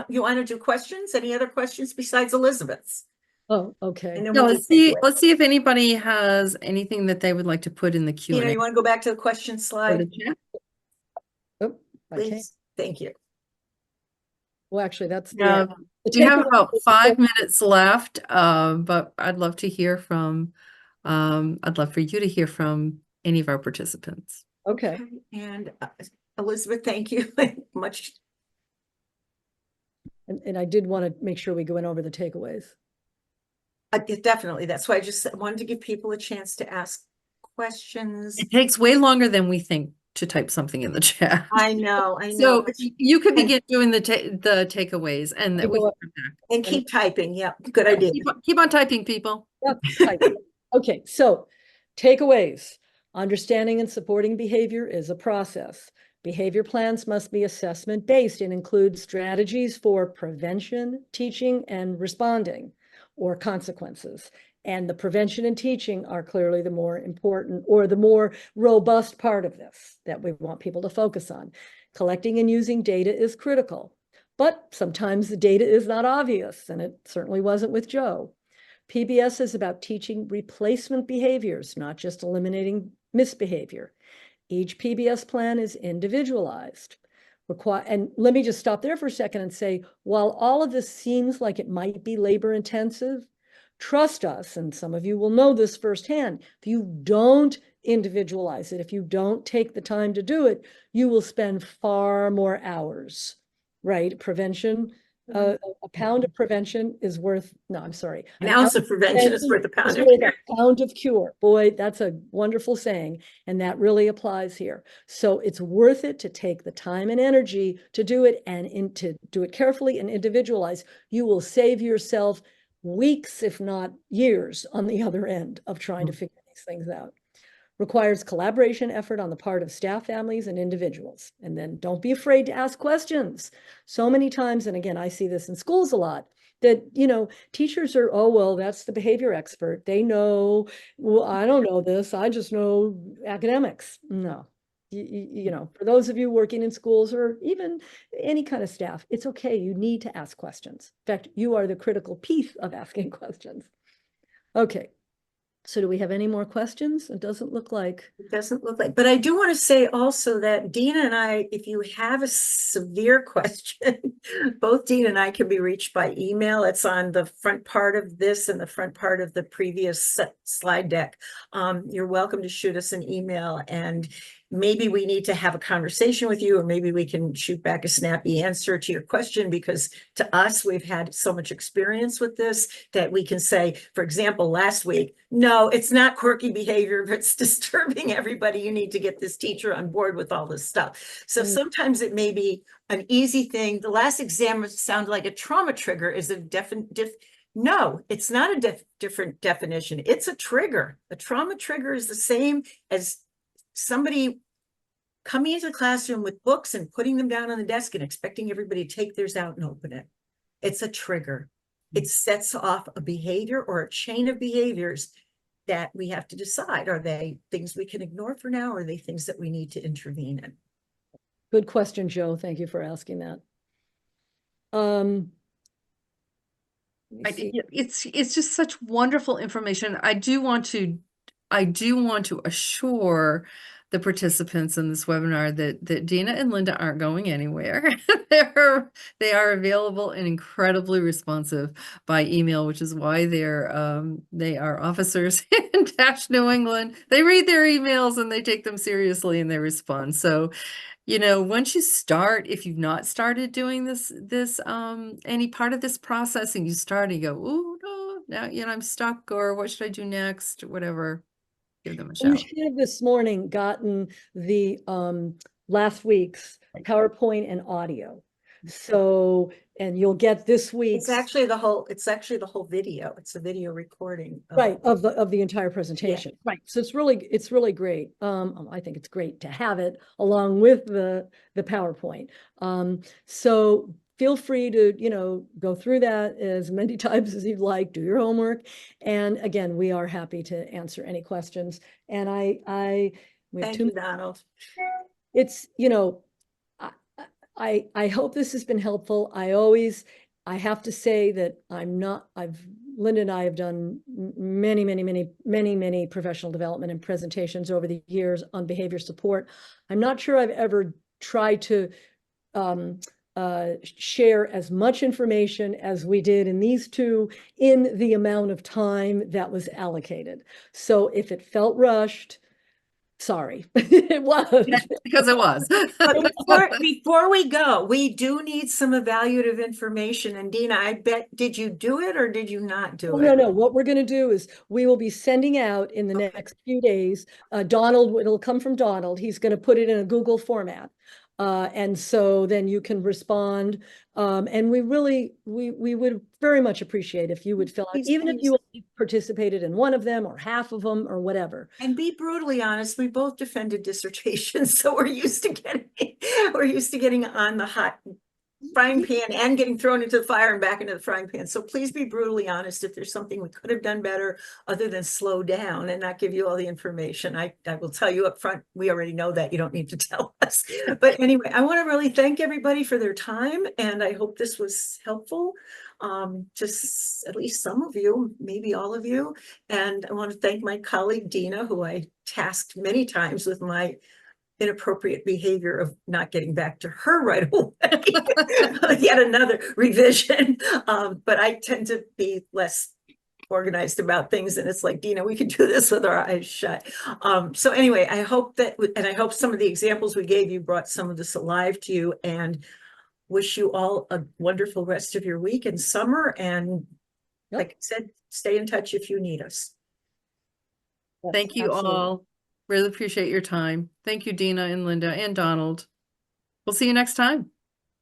You want to do questions? Any other questions besides Elizabeth's? Oh, okay. No, let's see if anybody has anything that they would like to put in the Q&A. You want to go back to the question slide? Oh, please. Thank you. Well, actually, that's we have about 5 minutes left, but I'd love to hear from, I'd love for you to hear from any of our participants. Okay. And Elizabeth, thank you much. And I did want to make sure we go in over the takeaways. Definitely. That's why I just wanted to give people a chance to ask questions. It takes way longer than we think to type something in the chat. I know. So you could begin doing the takeaways, and we can come back. And keep typing. Yeah, good idea. Keep on typing, people. Yep, typing. Okay, so takeaways. Understanding and supporting behavior is a process. Behavior plans must be assessment-based and include strategies for prevention, teaching, and responding, or consequences. And the prevention and teaching are clearly the more important or the more robust part of this that we want people to focus on. Collecting and using data is critical, but sometimes the data is not obvious, and it certainly wasn't with Joe. PBS is about teaching replacement behaviors, not just eliminating misbehavior. Each PBS plan is individualized. And let me just stop there for a second and say, while all of this seems like it might be labor intensive, trust us, and some of you will know this firsthand, if you don't individualize it, if you don't take the time to do it, you will spend far more hours, right? Prevention, a pound of prevention is worth, no, I'm sorry. An ounce of prevention is worth a pound of cure. A pound of cure. Boy, that's a wonderful saying. And that really applies here. So it's worth it to take the time and energy to do it, and to do it carefully and individualize. You will save yourself weeks, if not years, on the other end of trying to figure these things out. Requires collaboration effort on the part of staff, families, and individuals. And then don't be afraid to ask questions. So many times, and again, I see this in schools a lot, that, teachers are, oh, well, that's the behavior expert. They know, well, I don't know this. I just know academics. No. For those of you working in schools or even any kind of staff, it's okay. You need to ask questions. In fact, you are the critical piece of asking questions. Okay. So do we have any more questions? It doesn't look like. It doesn't look like, but I do want to say also that Dina and I, if you have a severe question, both Dina and I can be reached by email. It's on the front part of this and the front part of the previous slide deck. You're welcome to shoot us an email, and maybe we need to have a conversation with you, or maybe we can shoot back a snappy answer to your question, because to us, we've had so much experience with this that we can say, for example, last week, no, it's not quirky behavior, but it's disturbing everybody. You need to get this teacher on board with all this stuff. So sometimes it may be an easy thing. The last exam sounded like a trauma trigger is a no, it's not a different definition. It's a trigger. A trauma trigger is the same as somebody coming into the classroom with books and putting them down on the desk and expecting everybody to take theirs out and open it. It's a trigger. it sets off a behavior or a chain of behaviors that we have to decide. Are they things we can ignore for now? Or are they things that we need to intervene in? Good question, Joe. Thank you for asking that. Let me see. It's just such wonderful information. I do want to assure the participants in this webinar that Dina and Linda aren't going anywhere. They are available and incredibly responsive by email, which is why they are officers in Dash New England. They read their emails and they take them seriously and they respond. So, you know, once you start, if you've not started doing this any part of this process, and you start and you go, oh no, now, you know, I'm stuck, or what should I do next, or whatever, give them a You shout. should have this morning gotten the last week's PowerPoint and audio. So, and you'll get this week's. It's actually the whole video. It's a video recording. Right, of the entire presentation. Yeah. Right. So it's really great. I think it's great to have it along with the PowerPoint. So feel free to, you know, go through that as many times as you'd like, do your homework. And again, we are happy to answer any questions. And we have Thank you, Donald. It's, you know, I hope this has been helpful. I have to say that Linda and I have done many professional development and presentations over the years on behavior support. I'm not sure I've ever tried to share as much information as we did in these two in the amount of time that was allocated. So if it felt rushed, sorry, it was. Because it was. But before we go, we do need some evaluative information. And Dina, I bet, did you do it or did you not do it? No. What we're going to do is we will be sending out in the next few days. Donald, it'll come from Donald. He's going to put it in a Google format. And so then you can respond. And we would very much appreciate if you would fill out, even if you participated in one of them or half of them or whatever. And be brutally honest, we both defended dissertations, so we're used to getting on the hot frying pan and getting thrown into the fire and back into the frying pan. So please be brutally honest if there's something we could have done better other than slow down and not give you all the information. I will tell you up front, we already know that. You don't need to tell us. But anyway, I want to really thank everybody for their time, and I hope this was helpful. Just at least some of you, maybe all of you. And I want to thank my colleague Dina, who I tasked many times with my inappropriate behavior of not getting back to her right away. Yet another revision. But I tend to be less organized about things, and it's like, Dina, we could do this with our eyes shut. So anyway, I hope that, and I hope some of the examples we gave you brought some of this alive to you, and wish you all a wonderful rest of your week and summer. And like I said, stay in touch if you need us. Thank you all. Really appreciate your time. Thank you, Dina and Linda and Donald. We'll see you next time.